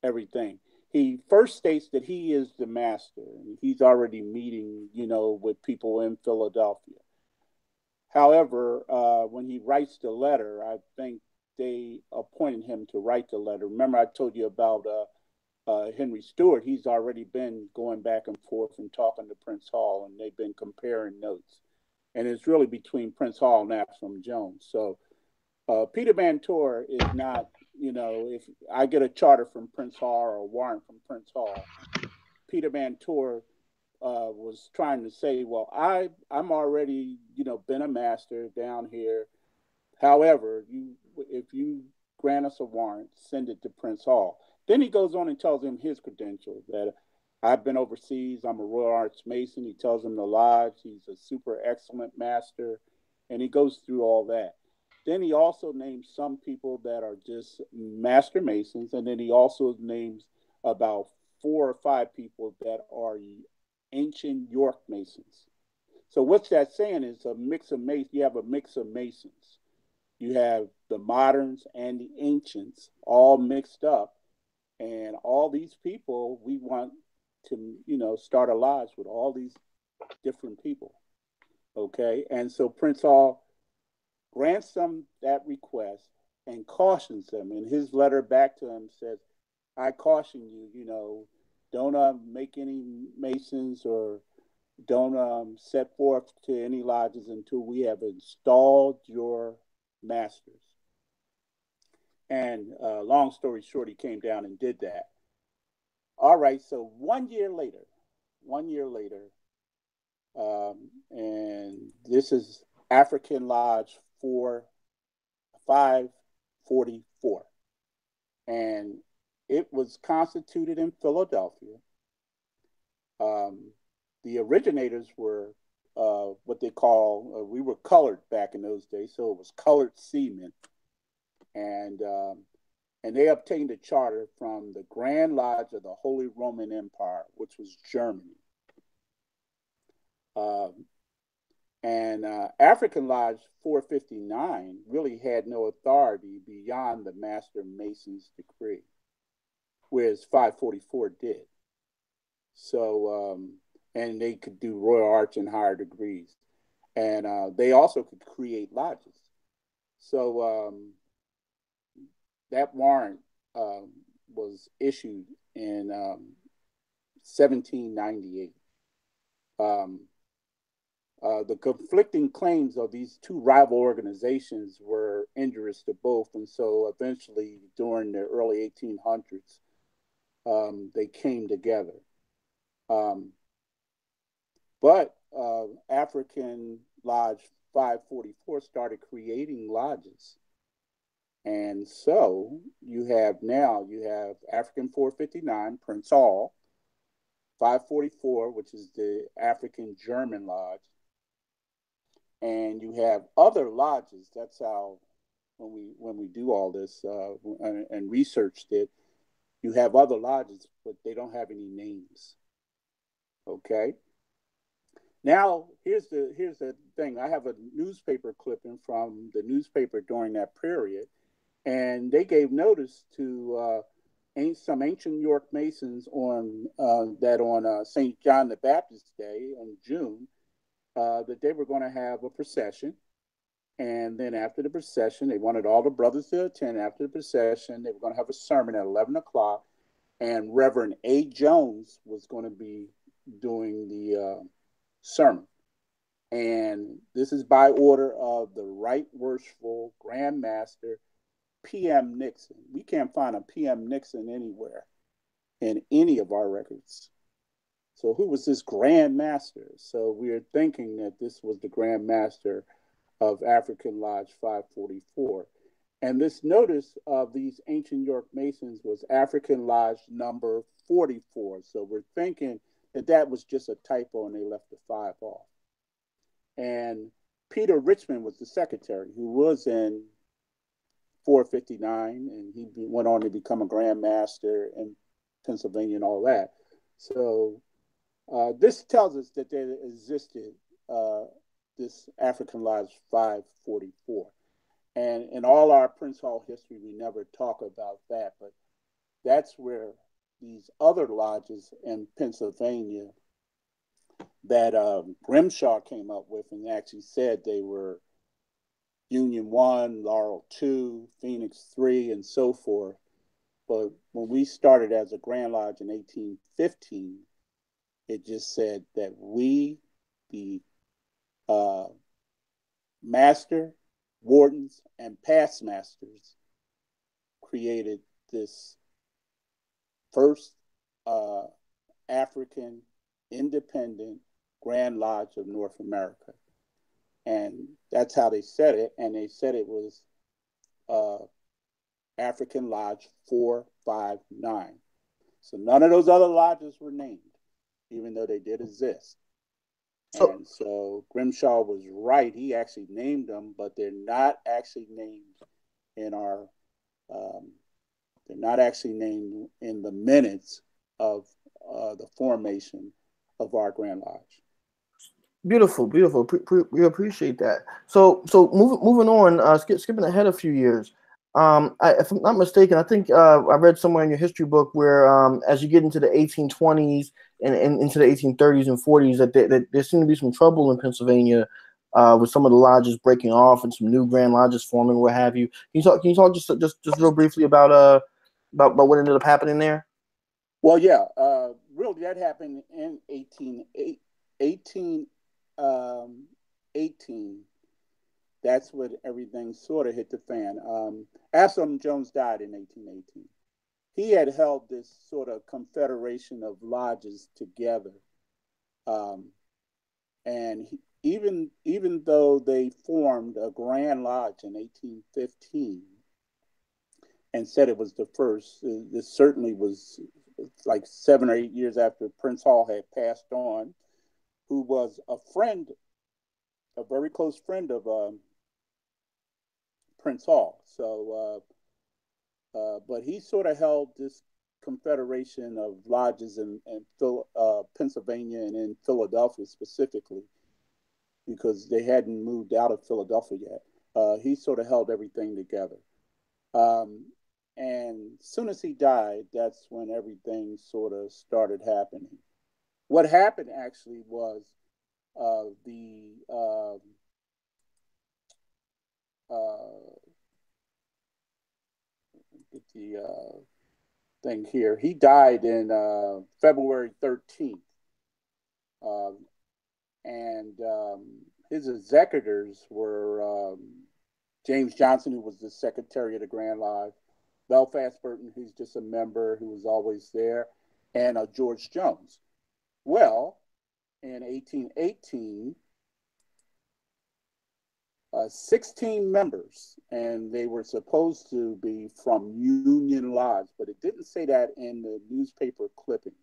everything. He first states that he is the master. He's already meeting, with people in Philadelphia. However, when he writes the letter, I think they appointed him to write the letter. Remember, I told you about Henry Stewart. He's already been going back and forth and talking to Prince Hall, and they've been comparing notes. And it's really between Prince Hall and Absalom Jones. So Peter Mantor is not, if I get a charter from Prince Hall or a warrant from Prince Hall, Peter Mantor was trying to say, well, I'm already, been a master down here. However, if you grant us a warrant, send it to Prince Hall. Then he goes on and tells him his credentials, that I've been overseas, I'm a Royal Arch Mason. He tells him the lodge, he's a super excellent master, and he goes through all that. Then he also names some people that are just master masons, and then he also names about 4 or 5 people that are ancient York Masons. So what's that saying is a mix of Masons. You have a mix of Masons. You have the moderns and the ancients all mixed up, and all these people, we want to, start a lodge with all these different people. Okay, and so Prince Hall grants them that request and cautions them. And his letter back to him says, I caution you, don't make any Masons, or don't set forth to any lodges until we have installed your masters. And long story short, he came down and did that. All right, so 1 year later, and this is African Lodge 544. And it was constituted in Philadelphia. The originators were what they call, we were colored back in those days, so it was colored seamen. and they obtained a charter from the Grand Lodge of the Holy Roman Empire, which was Germany. And African Lodge 459 really had no authority beyond the Master Mason's decree, whereas 544 did. So, and they could do Royal Arch and higher degrees. And they also could create lodges. So that warrant was issued in 1798. The conflicting claims of these two rival organizations were injurious to both, and so eventually, during the early 1800s, they came together. But African Lodge 544 started creating lodges. And so you have African 459, Prince Hall, 544, which is the African German Lodge. And you have other lodges. That's how, when we do all this and researched it, you have other lodges, but they don't have any names. Okay. Now, here's the thing. I have a newspaper clipping from the newspaper during that period, and they gave notice to some ancient York Masons on St. John the Baptist Day in June that they were going to have a procession. And then after the procession, they wanted all the brothers to attend. After the procession, they were going to have a sermon at 11 o'clock, and Reverend A. Jones was going to be doing the sermon. And this is by order of the Right Worshipful Grand Master P.M. Nixon. We can't find a P.M. Nixon anywhere in any of our records. So who was this Grand Master? So we're thinking that this was the Grand Master of African Lodge 544. And this notice of these ancient York Masons was African Lodge number 44. So we're thinking that was just a typo and they left the 5 off. And Peter Richmond was the secretary, who was in 459, and he went on to become a Grand Master in Pennsylvania and all that. So this tells us that there existed this African Lodge 544. And in all our Prince Hall history, we never talk about that, but that's where these other lodges in Pennsylvania that Grimshaw came up with and actually said they were Union 1, Laurel 2, Phoenix 3, and so forth. But when we started as a Grand Lodge in 1815, it just said that we, the master, wardens, and past masters, created this first African independent Grand Lodge of North America. And that's how they said it. And they said it was African Lodge 459. So none of those other lodges were named, even though they did exist. And so Grimshaw was right. He actually named them, but they're not actually named in our, they're not actually named in the minutes of the formation of our Grand Lodge. Beautiful, beautiful. We appreciate that. So moving on, skipping ahead a few years. If I'm not mistaken, I think I read somewhere in your history book where as you get into the 1820s and into the 1830s and 40s, that there seemed to be some trouble in Pennsylvania with some of the lodges breaking off and some new Grand Lodges forming, what have you. Can you talk just real briefly about what ended up happening there? Well, yeah, really that happened in 1818. That's when everything sort of hit the fan. Absalom Jones died in 1818. He had held this sort of confederation of lodges together. And even though they formed a Grand Lodge in 1815 and said it was the first, this certainly was like 7 or 8 years after Prince Hall had passed on, who was a very close friend of Prince Hall. So, but he sort of held this confederation of lodges in Pennsylvania and in Philadelphia specifically, because they hadn't moved out of Philadelphia yet. He sort of held everything together. And as soon as he died, that's when everything sort of started happening. What happened actually was get the thing here. He died in February 13th. And his executors were James Johnson, who was the secretary of the Grand Lodge, Belfast Burton, who's just a member who was always there, and George Jones. Well, in 1818, 16 members, and they were supposed to be from Union Lodge, but it didn't say that in the newspaper clipping.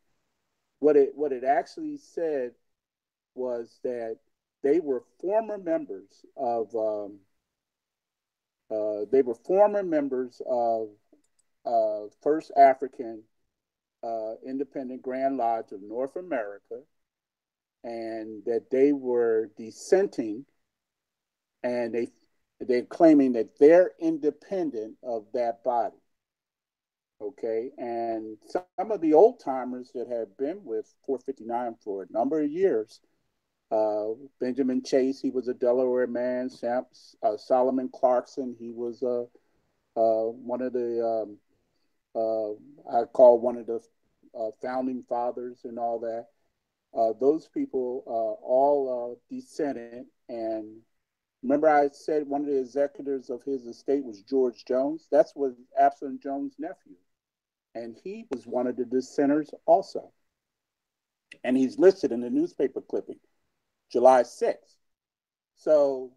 What it actually said was that they were former members of First African Independent Grand Lodge of North America, and that they were dissenting, and they're claiming that they're independent of that body. Okay, and some of the old timers that have been with 459 for a number of years, Benjamin Chase, he was a Delaware man. Solomon Clarkson, he was one of the I call one of the founding fathers and all that. Those people all dissented. And remember, I said one of the executors of his estate was George Jones. That's was Absalom Jones' nephew, and he was one of the dissenters also. And he's listed in the newspaper clipping, July 6th. So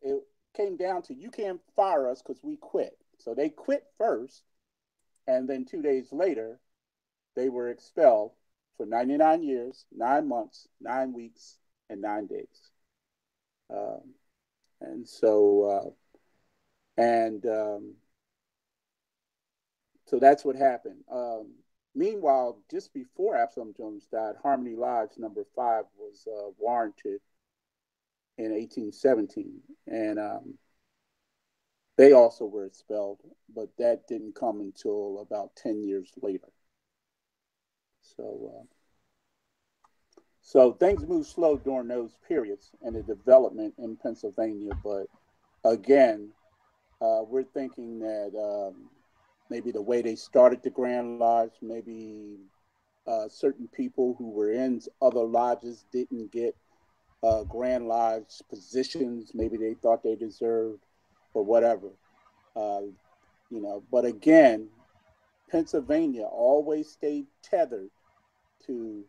it came down to, you can't fire us because we quit. So they quit first, and then 2 days later, they were expelled for 99 years, 9 months, 9 weeks, and 9 days. So that's what happened. Meanwhile, just before Absalom Jones died, Harmony Lodge number 5 was warranted in 1817, and they also were expelled, but that didn't come until about 10 years later. So things moved slow during those periods and the development in Pennsylvania. But again, we're thinking that maybe the way they started the Grand Lodge, maybe certain people who were in other lodges didn't get Grand Lodge positions. Maybe they thought they deserved, or whatever. But again, Pennsylvania always stayed tethered to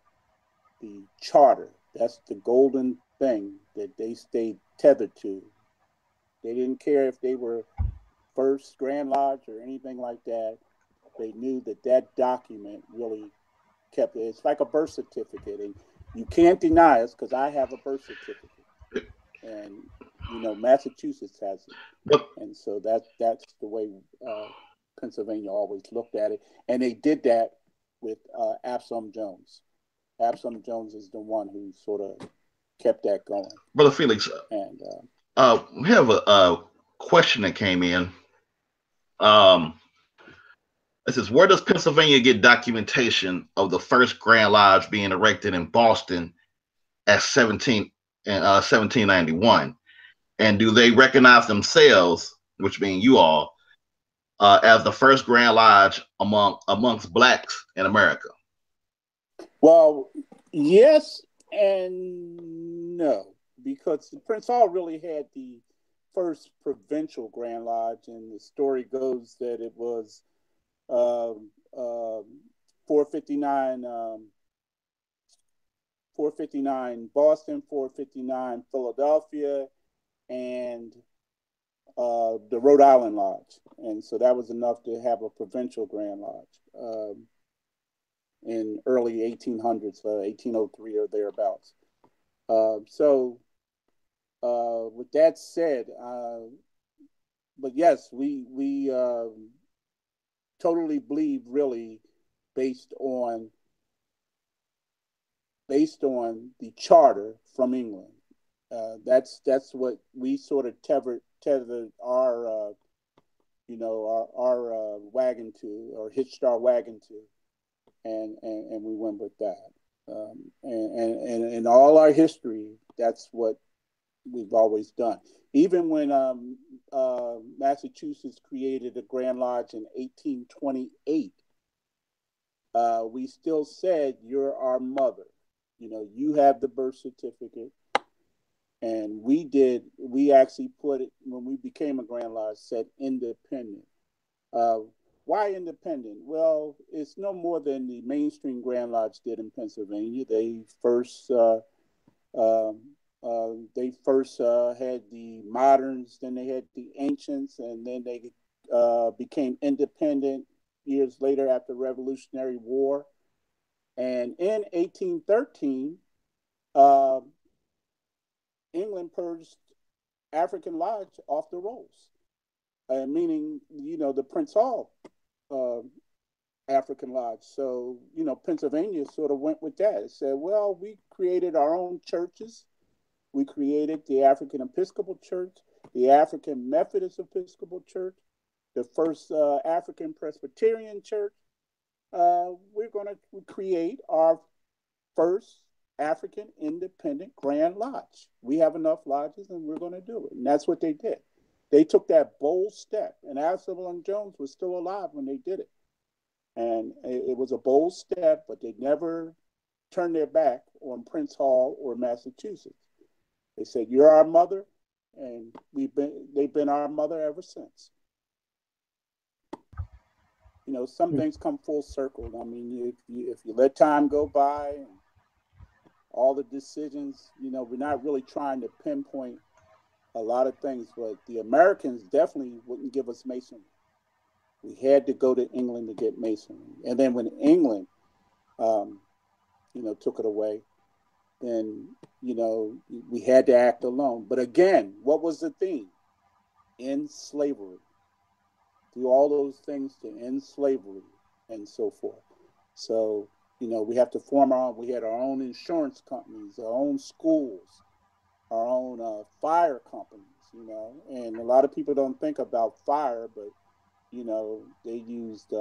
the charter. That's the golden thing that they stayed tethered to. They didn't care if they were First Grand Lodge or anything like that. They knew that that document really kept it. It's like a birth certificate, and you can't deny us because I have a birth certificate, and Massachusetts has it, and so that's the way Pennsylvania always looked at it, and they did that with Absalom Jones. Absalom Jones is the one who sort of kept that going. Brother Felix, and we have a question that came in. It says, where does Pennsylvania get documentation of the first Grand Lodge being erected in Boston at 1791? And do they recognize themselves, which mean you all, as the first Grand Lodge amongst blacks in America? Well, yes and no, because the Prince Hall really had the first provincial Grand Lodge, and the story goes that it was 459 Boston, 459 Philadelphia, and the Rhode Island Lodge. And so that was enough to have a provincial Grand Lodge in early 1800s, 1803 or thereabouts. With that said, but yes, we totally believe, really, based on the charter from England. That's what we sort of tethered our our wagon to, or hitched our wagon to, and we went with that. And in all our history, that's what we've always done. Even when Massachusetts created a Grand Lodge in 1828, we still said, "You're our mother. You have the birth certificate." And we actually put it, when we became a Grand Lodge, said independent. Why independent? Well, it's no more than the mainstream Grand Lodge did in Pennsylvania. They first had the moderns, then they had the ancients, and then they became independent years later after the Revolutionary War. And in 1813, England purged African Lodge off the rolls, meaning, the Prince Hall African Lodge. So, Pennsylvania sort of went with that. It said, well, we created our own churches. We created the African Episcopal Church, the African Methodist Episcopal Church, the first African Presbyterian Church. We're going to create our first African Independent Grand Lodge. We have enough lodges, and we're going to do it. And that's what they did. They took that bold step, and Absalom Jones was still alive when they did it. And it was a bold step, but they never turned their back on Prince Hall or Massachusetts. They said, "You're our mother," and they've been our mother ever since. Some things come full circle. I mean, if you let time go by, and all the decisions, we're not really trying to pinpoint a lot of things, but the Americans definitely wouldn't give us Masonry. We had to go to England to get Masonry. And then when England, took it away, then, we had to act alone. But again, what was the theme? End slavery. Do all those things to end slavery and so forth. So, we have to form we had our own insurance companies, our own schools, our own fire companies, and a lot of people don't think about fire, but, they used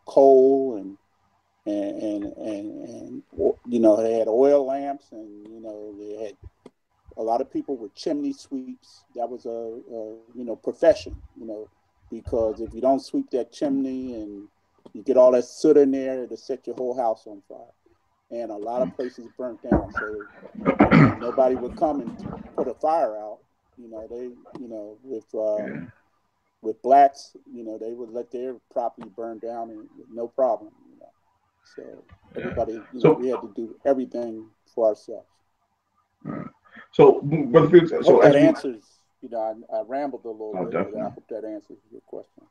coal and they had oil lamps, and, they had a lot of people were chimney sweeps. That was a profession, because if you don't sweep that chimney and you get all that soot in there, it'll set your whole house on fire. And a lot of places burnt down. So nobody would come and put a fire out. With blacks, they would let their property burn down and no problem. So everybody, we had to do everything for ourselves. All right. So, Brother Felix, so that answers. I rambled a little bit, definitely. but I hope that answers your question.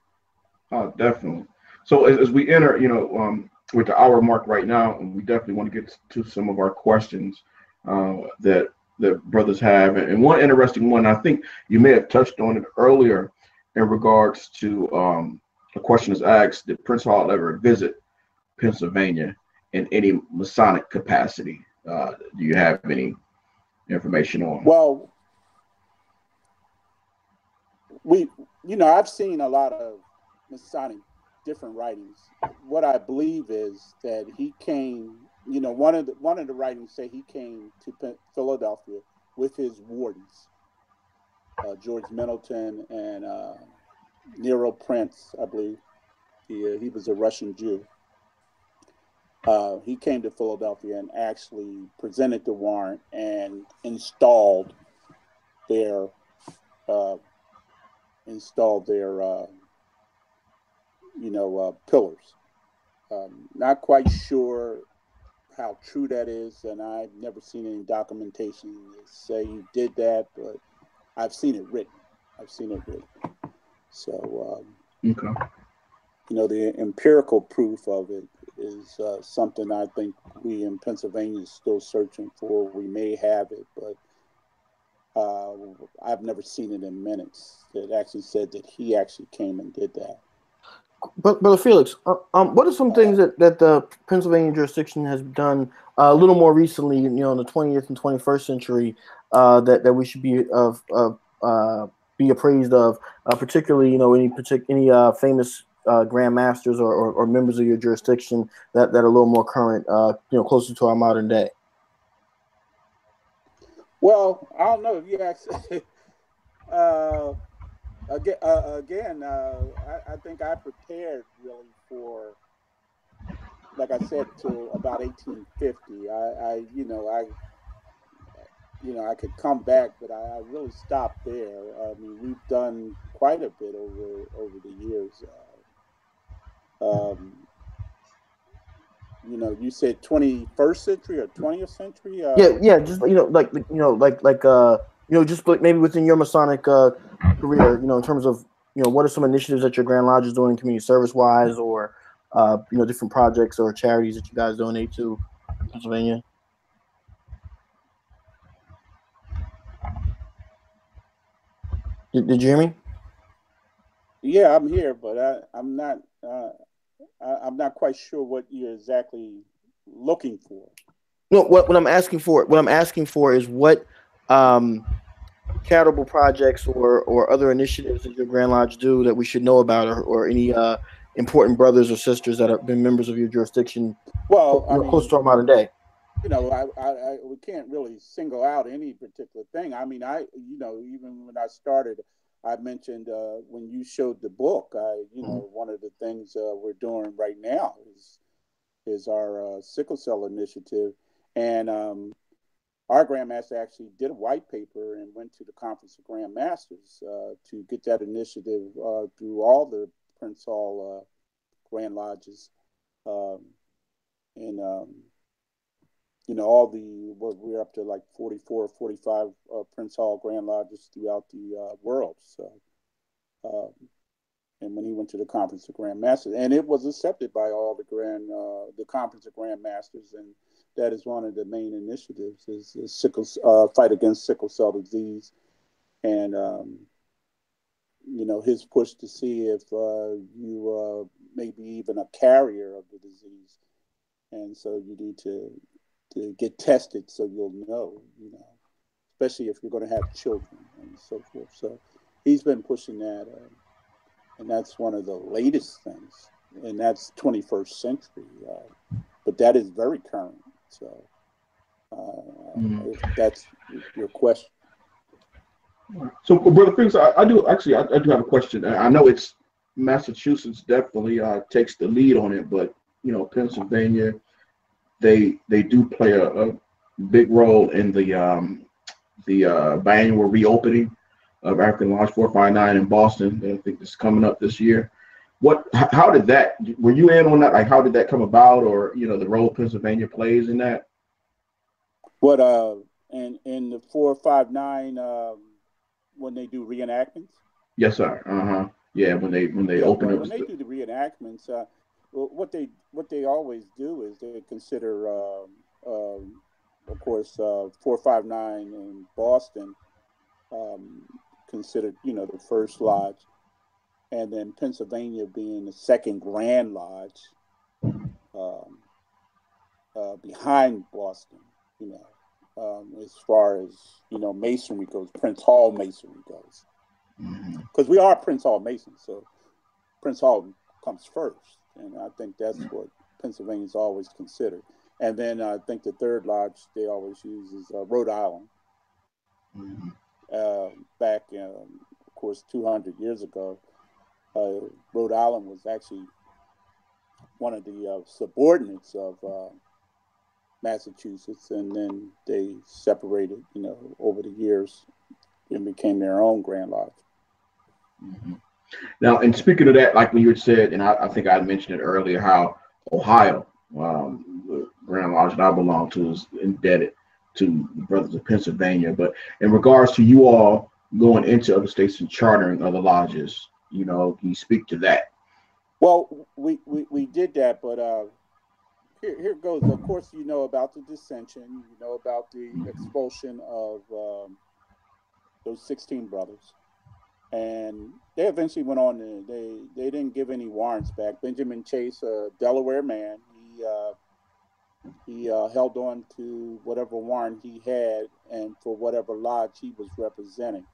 Definitely. So as we enter, with the hour mark right now, and we definitely want to get to some of our questions that brothers have. And one interesting one, I think you may have touched on it earlier in regards to a question is asked, did Prince Hall ever visit Pennsylvania in any Masonic capacity? Do you have any information on? Well, I've seen a lot of Masonic different writings. What I believe is that he came, one of the writings say he came to Philadelphia with his wardens, George Middleton and Nero Prince, I believe. He was a Russian Jew. He came to Philadelphia and actually presented the warrant and installed their pillars. Not quite sure how true that is, and I've never seen any documentation that say he did that, but I've seen it written. So, okay. The empirical proof of it is something I think we in Pennsylvania is still searching for. We may have it, but I've never seen it in minutes. It actually said that he actually came and did that. But Brother Felix, what are some things that the Pennsylvania jurisdiction has done a little more recently, in the 20th and 21st century, that we should be be appraised of, particularly any famous Grand Masters or members of your jurisdiction that are a little more current, closer to our modern day? Well, I don't know if you actually. Again, I think I prepared really for, like I said, to about 1850. I could come back, but I really stopped there. I mean, we've done quite a bit over the years. You said 21st century or 20th century? Yeah, just just maybe within your Masonic career, in terms of what are some initiatives that your Grand Lodge is doing community service wise, or different projects or charities that you guys donate to in Pennsylvania? Did you hear me? Yeah, I'm here, but I'm not. I'm not quite sure what you're exactly looking for. No, what I'm asking for is what charitable projects or other initiatives that your Grand Lodge do that we should know about, or any important brothers or sisters that have been members of your jurisdiction. Well, close to our modern day. We can't really single out any particular thing. I mean, even when I started, I mentioned when you showed the book, one of the things we're doing right now is our sickle cell initiative, and our Grandmaster actually did a white paper and went to the Conference of Grand Masters to get that initiative through all the Prince Hall Grand Lodges, and we're up to like 44, 45 Prince Hall Grand Lodges throughout the world. So, and when he went to the Conference of Grand Masters, and it was accepted by all the Conference of Grand Masters, and that is one of the main initiatives is fight against sickle cell disease, and his push to see if you may be even a carrier of the disease, and so you need to get tested so you'll know, especially if you're going to have children and so forth. So he's been pushing that, and that's one of the latest things, and that's 21st century, but that is very current. So if that's your question. So, Brother Felix, I do have a question. I know it's Massachusetts definitely takes the lead on it, but Pennsylvania, they do play a big role in the biannual reopening of African Lodge 459 in Boston. I think it's coming up this year. How did that? Were you in on that? Like, how did that come about, or the role Pennsylvania plays in that? What in the 459 when they do reenactments? Yes, sir. Yeah, when they open up. When they do the reenactments, what they always do is they consider, of course, 459 in Boston considered, the first lodge, and then Pennsylvania being the second Grand Lodge behind Boston, as far as, Masonry goes, Prince Hall Masonry goes. Because we are Prince Hall Masons, so Prince Hall comes first, and I think that's what Pennsylvania's always considered. And then I think the third lodge they always use is Rhode Island. Back, of course, 200 years ago, Rhode Island was actually one of the subordinates of Massachusetts, and then they separated, over the years and became their own Grand Lodge. Now, and speaking of that, like when you had said, and I think I mentioned it earlier, how Ohio, the Grand Lodge that I belong to, is indebted to the Brothers of Pennsylvania. But in regards to you all going into other states and chartering other lodges, can you speak to that? Well, we did that, but here goes. Of course, about the dissension, about the expulsion of those 16 brothers. And they eventually went on to, they didn't give any warrants back. Benjamin Chase, a Delaware man, he held on to whatever warrant he had and for whatever lodge he was representing.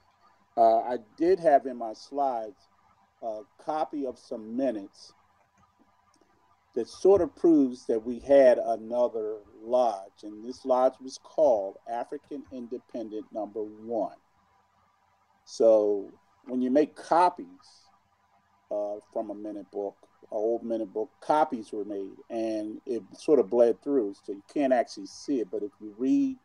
I did have in my slides a copy of some minutes that sort of proves that we had another lodge, and this lodge was called African Independent Number 1. So when you make copies from a minute book, an old minute book, copies were made, and it sort of bled through, so you can't actually see it. But if you read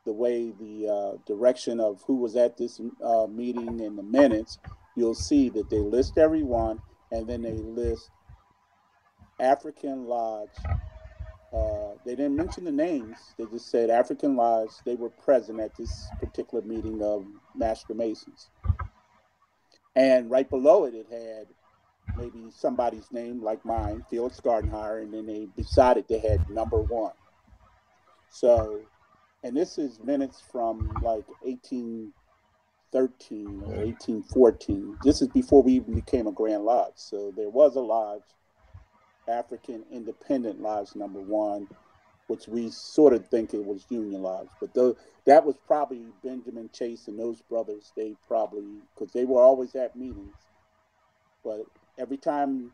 the way the direction of who was at this meeting in the minutes, you'll see that they list everyone, and then they list African Lodge. They didn't mention the names. They just said African Lodge. They were present at this particular meeting of Master Masons. And right below it, it had maybe somebody's name like mine, Felix Gardenhire, and then beside it, they had number 1. So, and this is minutes from like 1813 or 1814. This is before we even became a Grand Lodge. So there was a lodge, African Independent Lodge number 1, which we sort of think it was Union Lodge. But that was probably Benjamin Chase and those brothers. They probably, because they were always at meetings. But every time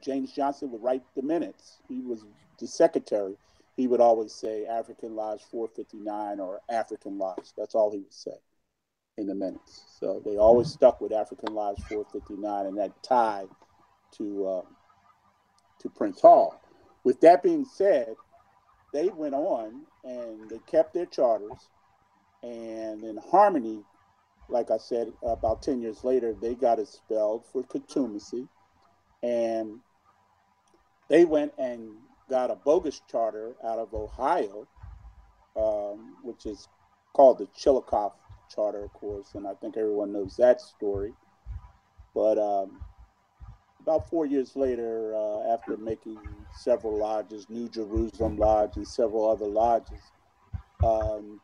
James Johnson would write the minutes, he was the secretary, he would always say African Lodge 459 or African Lodge. That's all he would say in the minutes. So they always stuck with African Lodge 459 and that tied to Prince Hall. With that being said, they went on and they kept their charters, and in Harmony, like I said, about 10 years later, they got expelled for contumacy, and they went and got a bogus charter out of Ohio, which is called the Chillicothe Charter, of course, and I think everyone knows that story. But about 4 years later, after making several lodges, New Jerusalem Lodge and several other lodges,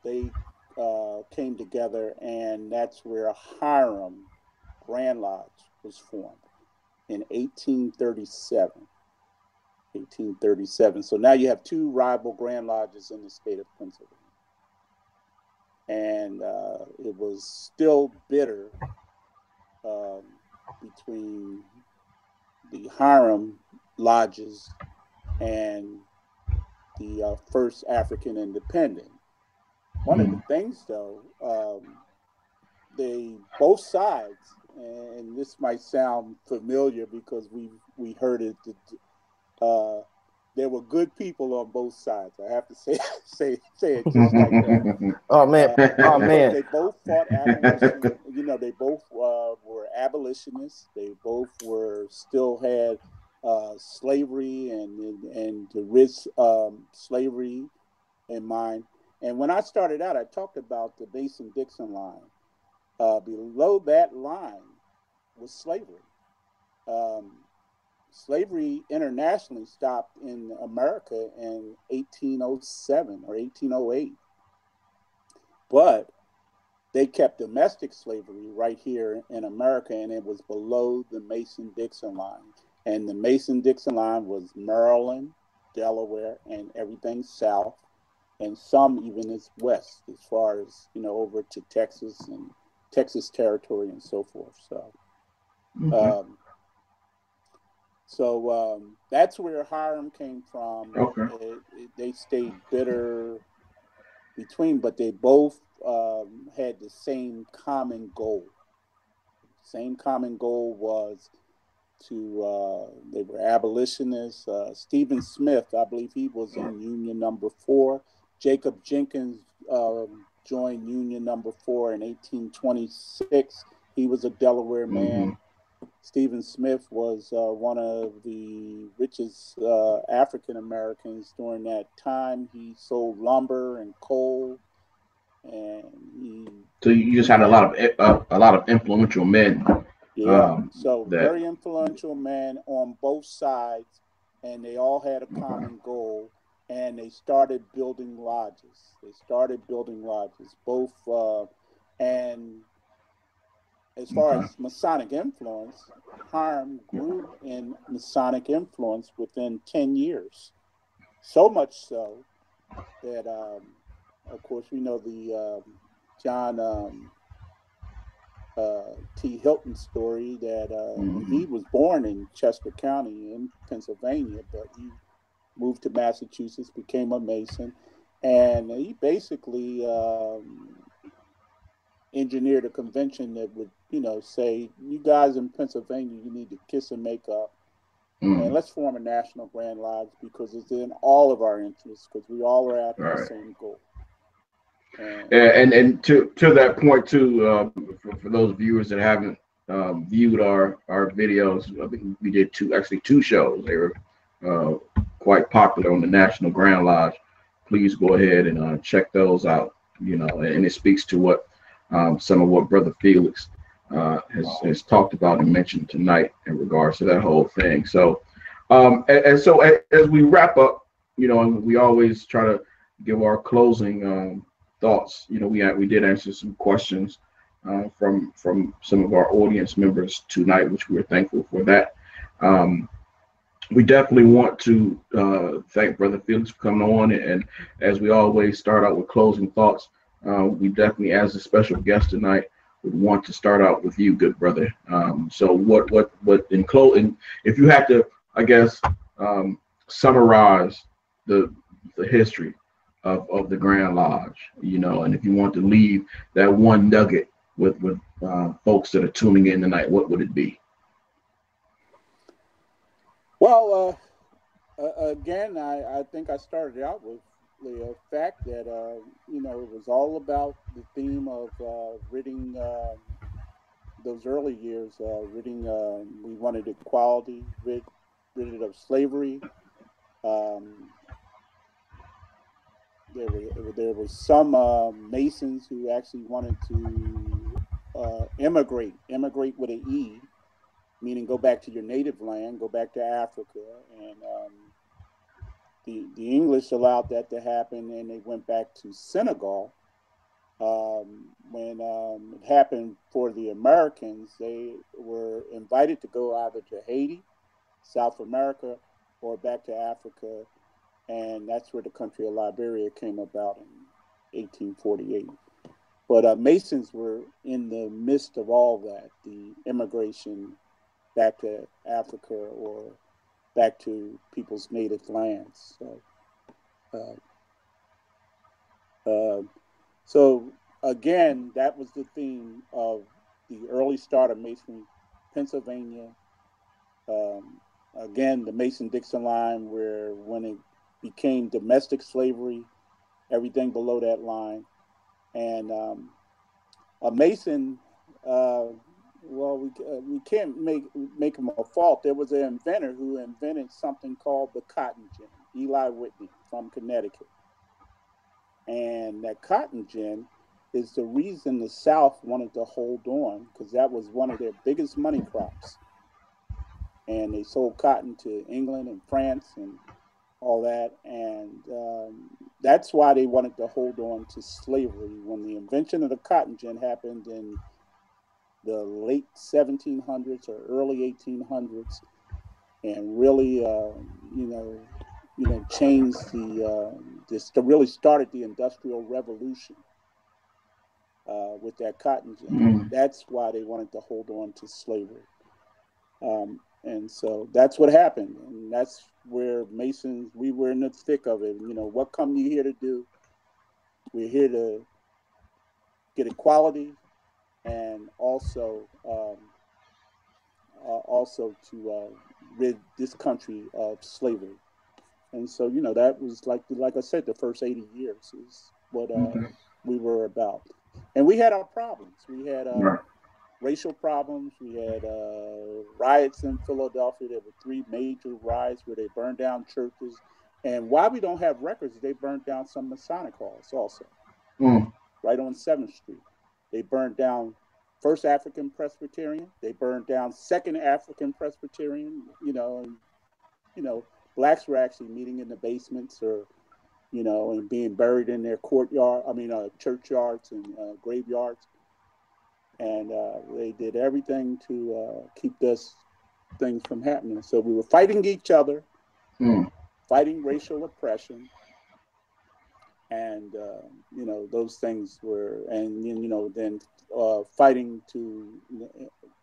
they came together, and that's where Hiram Grand Lodge was formed in 1837. 1837. So now you have 2 rival Grand Lodges in the state of Pennsylvania. And it was still bitter between the Hiram lodges and the first African Independent. One of the things, though, they both sides, and this might sound familiar because we heard it. There were good people on both sides. I have to say it just like that. Oh man! Oh man! They both fought abolition. You know, they both were abolitionists. They both still had slavery and to risk slavery in mind. And when I started out, I talked about the Mason-Dixon line. Below that line was slavery. Slavery internationally stopped in America in 1807 or 1808. But they kept domestic slavery right here in America, and it was below the Mason-Dixon line. And the Mason-Dixon line was Maryland, Delaware, and everything south, and some even as west, as far as, over to Texas and Texas territory and so forth. So, that's where Hiram came from. Okay. They stayed bitter between, but they both had the same common goal. Same common goal was they were abolitionists. Stephen Smith, I believe he was in Union number 4. Jacob Jenkins joined Union number 4 in 1826. He was a Delaware man. Stephen Smith was one of the richest African Americans during that time. He sold lumber and coal, and so you just had a lot of influential men. Yeah, very influential men on both sides, and they all had a common goal, and they started building lodges. Both, And as far as Masonic influence, Harm grew in Masonic influence within 10 years. So much so that, of course, we know the John T. Hilton story that he was born in Chester County in Pennsylvania, but he moved to Massachusetts, became a Mason, and he basically engineered a convention that would, say, you guys in Pennsylvania, you need to kiss and make up, and let's form a national Grand Lodge because it's in all of our interests because we all are after the same goal. And to that point too, for those viewers that haven't viewed our videos, I think we did two shows. They were quite popular on the National Grand Lodge. Please go ahead and check those out. And it speaks to what some of what Brother Felix has talked about and mentioned tonight in regards to that whole thing. So, so as we wrap up, and we always try to give our closing thoughts. We did answer some questions from some of our audience members tonight, which we were thankful for that. We definitely want to thank Brother Felix for coming on, and as we always start out with closing thoughts, we definitely, as a special guest tonight, would want to start out with you, good brother. So what in closing, if you had to, I guess, summarize the history of the Grand Lodge, and if you want to leave that one nugget with folks that are tuning in tonight, what would it be? Well, again, I think I started out with the fact that, it was all about the theme of ridding those early years, we wanted equality, rid it of slavery. There was some Masons who actually wanted to immigrate with an E, meaning go back to your native land, go back to Africa. And the English allowed that to happen, and they went back to Senegal. When it happened for the Americans, they were invited to go either to Haiti, South America, or back to Africa. And that's where the country of Liberia came about in 1848. But Masons were in the midst of all that, the immigration back to Africa or back to people's native lands. So again, that was the theme of the early start of Masonry, Pennsylvania. Again, the Mason-Dixon line, where when it became domestic slavery, everything below that line. And a Mason, we can't make him a fault. There was an inventor who invented something called the cotton gin, Eli Whitney from Connecticut. And that cotton gin is the reason the South wanted to hold on, because that was one of their biggest money crops. And they sold cotton to England and France and all that. And that's why they wanted to hold on to slavery. When the invention of the cotton gin happened in the late 1700s or early 1800s, and really, changed really started the Industrial Revolution with that cotton gin. That's why they wanted to hold on to slavery. And so that's what happened. And that's where Masons, we were in the thick of it. What come you here to do? We're here to get equality and also to rid this country of slavery. And so, that was like I said, the first 80 years is what we were about. And we had our problems. We had racial problems. We had riots in Philadelphia. There were 3 major riots where they burned down churches. And why we don't have records, they burned down some Masonic halls also, right on 7th Street. They burned down First African Presbyterian. They burned down Second African Presbyterian, blacks were actually meeting in the basements or, and being buried in their churchyards and graveyards. and they did everything to keep things from happening. So we were fighting each other, fighting racial oppression, and you know, those things were, and you know, then fighting to,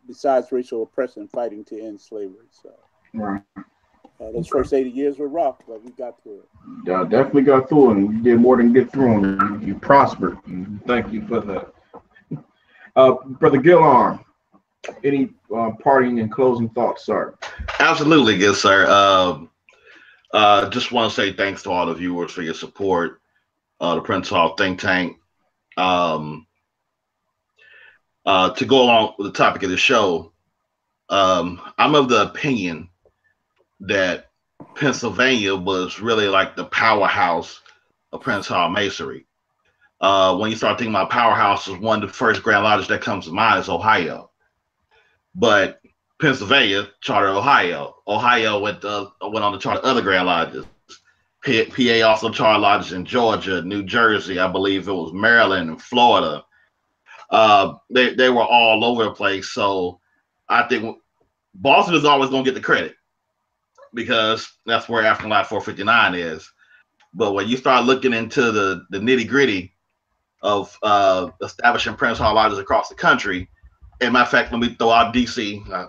besides racial oppression, fighting to end slavery. So Right. those first 80 years were rough, but we got through it. Yeah, definitely got through it, and you did more than get through them. You prospered. And thank you for that. Brother Gillarm, any parting and closing thoughts, sir? Absolutely, good sir. Just want to say thanks to all the viewers for your support. The Prince Hall Think Tank. To go along with the topic of the show, I'm of the opinion that Pennsylvania was really like the powerhouse of Prince Hall Masonry. When you start thinking about powerhouses, one of the first Grand Lodges that comes to mind is Ohio. But Pennsylvania chartered Ohio. Ohio went on to charter other Grand Lodges. PA also chartered lodges in Georgia, New Jersey, I believe it was Maryland and Florida. They were all over the place. So I think Boston is always going to get the credit because that's where African Lodge 459 is. But when you start looking into the nitty gritty of establishing Prince Hall lodges across the country, and matter of fact, let me throw out DC.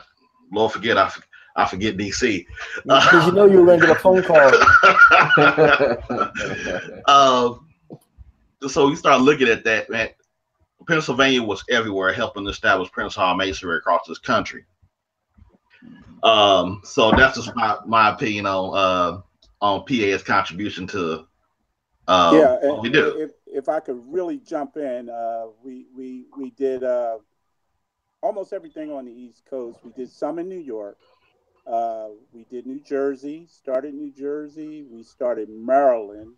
Lord forget, I forget DC. Because you know you were going to get a phone call. So you start looking at that, man. Pennsylvania was everywhere helping establish Prince Hall Masonry across this country. So that's just my opinion on PA's contribution to what we do. If I could really jump in, we did almost everything on the East Coast. We did some in New York. We did New Jersey, started New Jersey. We started Maryland,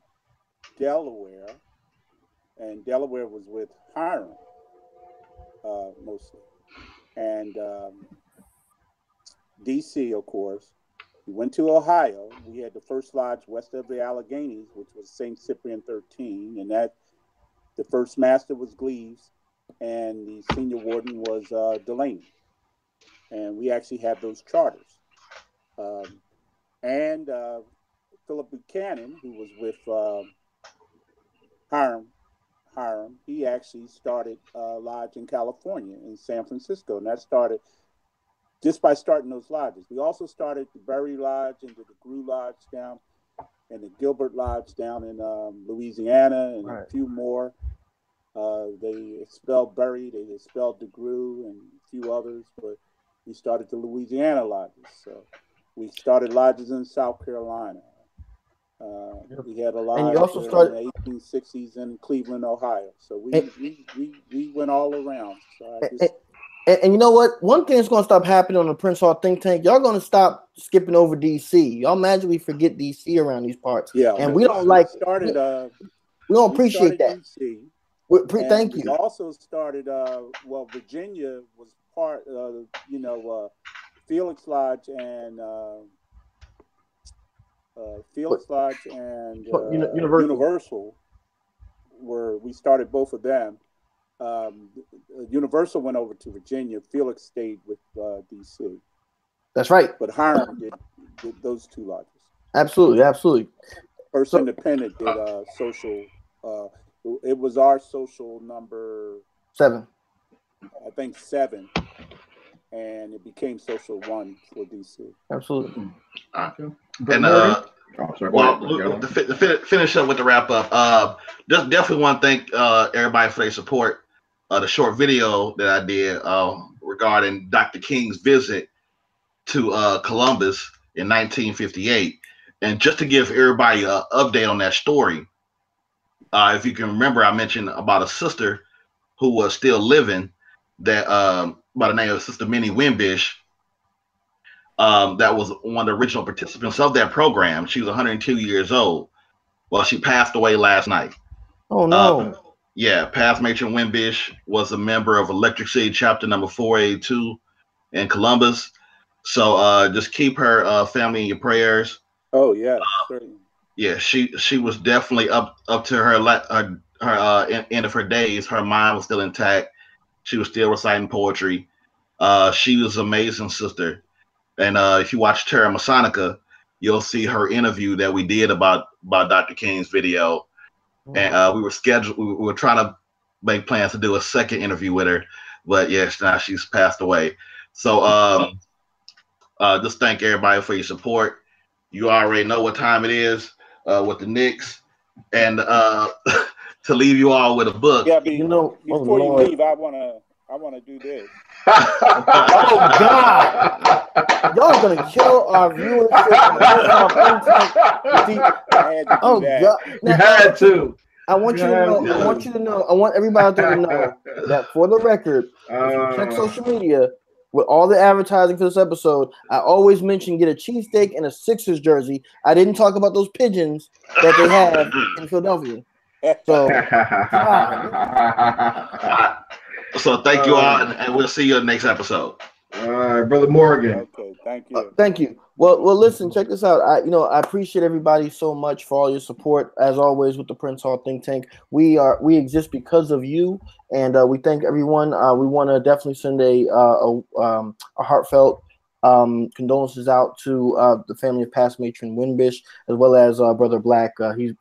Delaware, and Delaware was with Hiram mostly. And DC, of course. We went to Ohio. We had the first lodge west of the Alleghenies, which was St. Cyprian 13, and that the first master was Gleaves, and the senior warden was Delaney. And we actually had those charters. And Philip Buchanan, who was with Hiram, he actually started a lodge in California, in San Francisco, and that started just by starting those lodges. We also started the Berry Lodge and the Grew Lodge down, and the Gilbert Lodge down in Louisiana, and a few more. They expelled Berry, they expelled the Grew, and a few others, but we started the Louisiana lodges. So we started lodges in South Carolina. We had a lodge in the 1860s in Cleveland, Ohio. So we went all around. So And you know what? One thing that's going to stop happening on the Prince Hall Think Tank, y'all going to stop skipping over DC. Y'all magically forget DC around these parts. Yeah, and we don't like started. We don't appreciate that. DC, thank you. We also started. Virginia was part. Felix Lodge and Universal we started both of them. Universal went over to Virginia. Felix stayed with DC. That's right. But Hiram did those two lodges. Absolutely. First Independent did social. It was our social number 7. I think 7, and it became social 1 for DC. Absolutely. And to finish up with the wrap up, just definitely want to thank everybody for their support. The short video that I did regarding Dr. King's visit to Columbus in 1958, and just to give everybody an update on that story. If you can remember, I mentioned about a sister who was still living that by the name of Sister Minnie Wimbish. That was one of the original participants of that program. She was 102 years old. Well, she passed away last night. Oh, no. Past Matron Wimbish was a member of Electric City Chapter number 482 in Columbus. So just keep her family in your prayers. Oh, yeah. Certainly. Yeah, she was definitely up to her end of her days. Her mind was still intact. She was still reciting poetry. She was an amazing sister. And if you watch Terra Masonica, you'll see her interview that we did about Dr. King's video. And we were trying to make plans to do a second interview with her, but yes, now she's passed away. So just thank everybody for your support. You already know what time it is with the Knicks, and to leave you all with a book. Yeah, before you leave, I wanna do this. Oh God! Y'all gonna kill our viewership. I had to do that. God! You had to. I want you to know. I want you to know. I want everybody out there to know that for the record, if you check social media with all the advertising for this episode, I always mention get a cheesesteak and a Sixers jersey. I didn't talk about those pigeons that they have in Philadelphia. So, so thank you all, and we'll see you in the next episode. All right, Brother Morgan. Okay, thank you. Thank you. Well, listen, check this out. I appreciate everybody so much for all your support, as always, with the Prince Hall Think Tank. We exist because of you, and we thank everyone. We want to definitely send a heartfelt condolences out to the family of past matron Winbish, as well as Brother Black. He's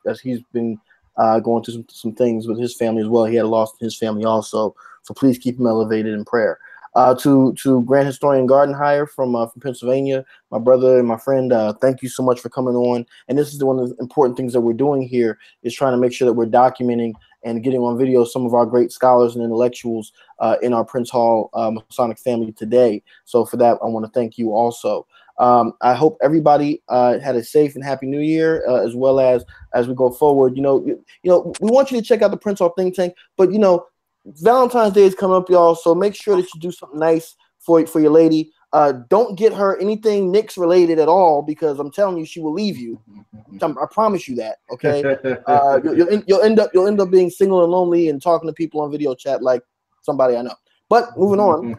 been going through some things with his family as well. He had a loss in his family also, so please keep him elevated in prayer. To Grand Historian Gardenhire from Pennsylvania, my brother and my friend, thank you so much for coming on. And this is one of the important things that we're doing here, is trying to make sure that we're documenting and getting on video some of our great scholars and intellectuals in our Prince Hall Masonic family today. So for that, I want to thank you also. I hope everybody had a safe and happy New Year, as well as we go forward. We want you to check out the Prince Hall Think Tank, but Valentine's Day is coming up, y'all. So make sure that you do something nice for your lady. Don't get her anything Knicks related at all, because I'm telling you, she will leave you. I promise you that. Okay, you'll end up being single and lonely and talking to people on video chat like somebody I know. But moving on,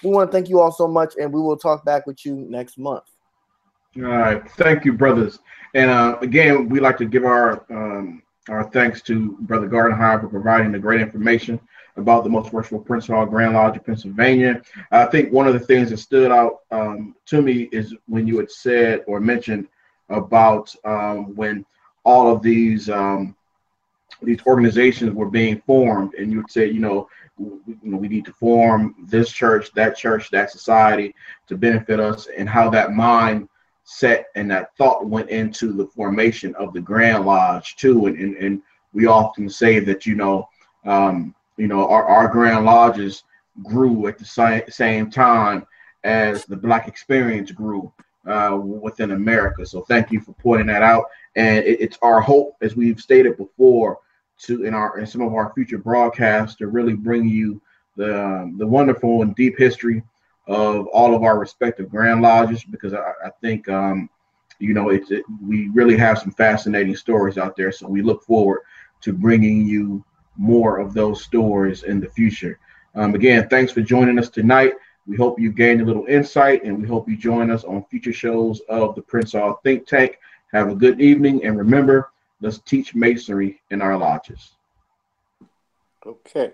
we want to thank you all so much, and we will talk back with you next month. All right, thank you, brothers. And again, we like to give our thanks to Brother Gardenhire for providing the great information about the Most Worshipful Prince Hall Grand Lodge of Pennsylvania. I think one of the things that stood out to me is when you had said or mentioned about when all of these organizations were being formed, and you would say, we need to form this church, that society to benefit us, and how that mind set and that thought went into the formation of the Grand Lodge too. And we often say that our Grand Lodges grew at the same time as the Black experience grew within America. So thank you for pointing that out. And it's our hope, as we've stated before, in some of our future broadcasts, to really bring you the wonderful and deep history of all of our respective Grand Lodges, because I think we really have some fascinating stories out there. So we look forward to bringing you more of those stories in the future. Again, thanks for joining us tonight. We hope you gained a little insight, and we hope you join us on future shows of the Prince Hall Think Tank. Have a good evening, and remember, let's teach Masonry in our lodges. Okay.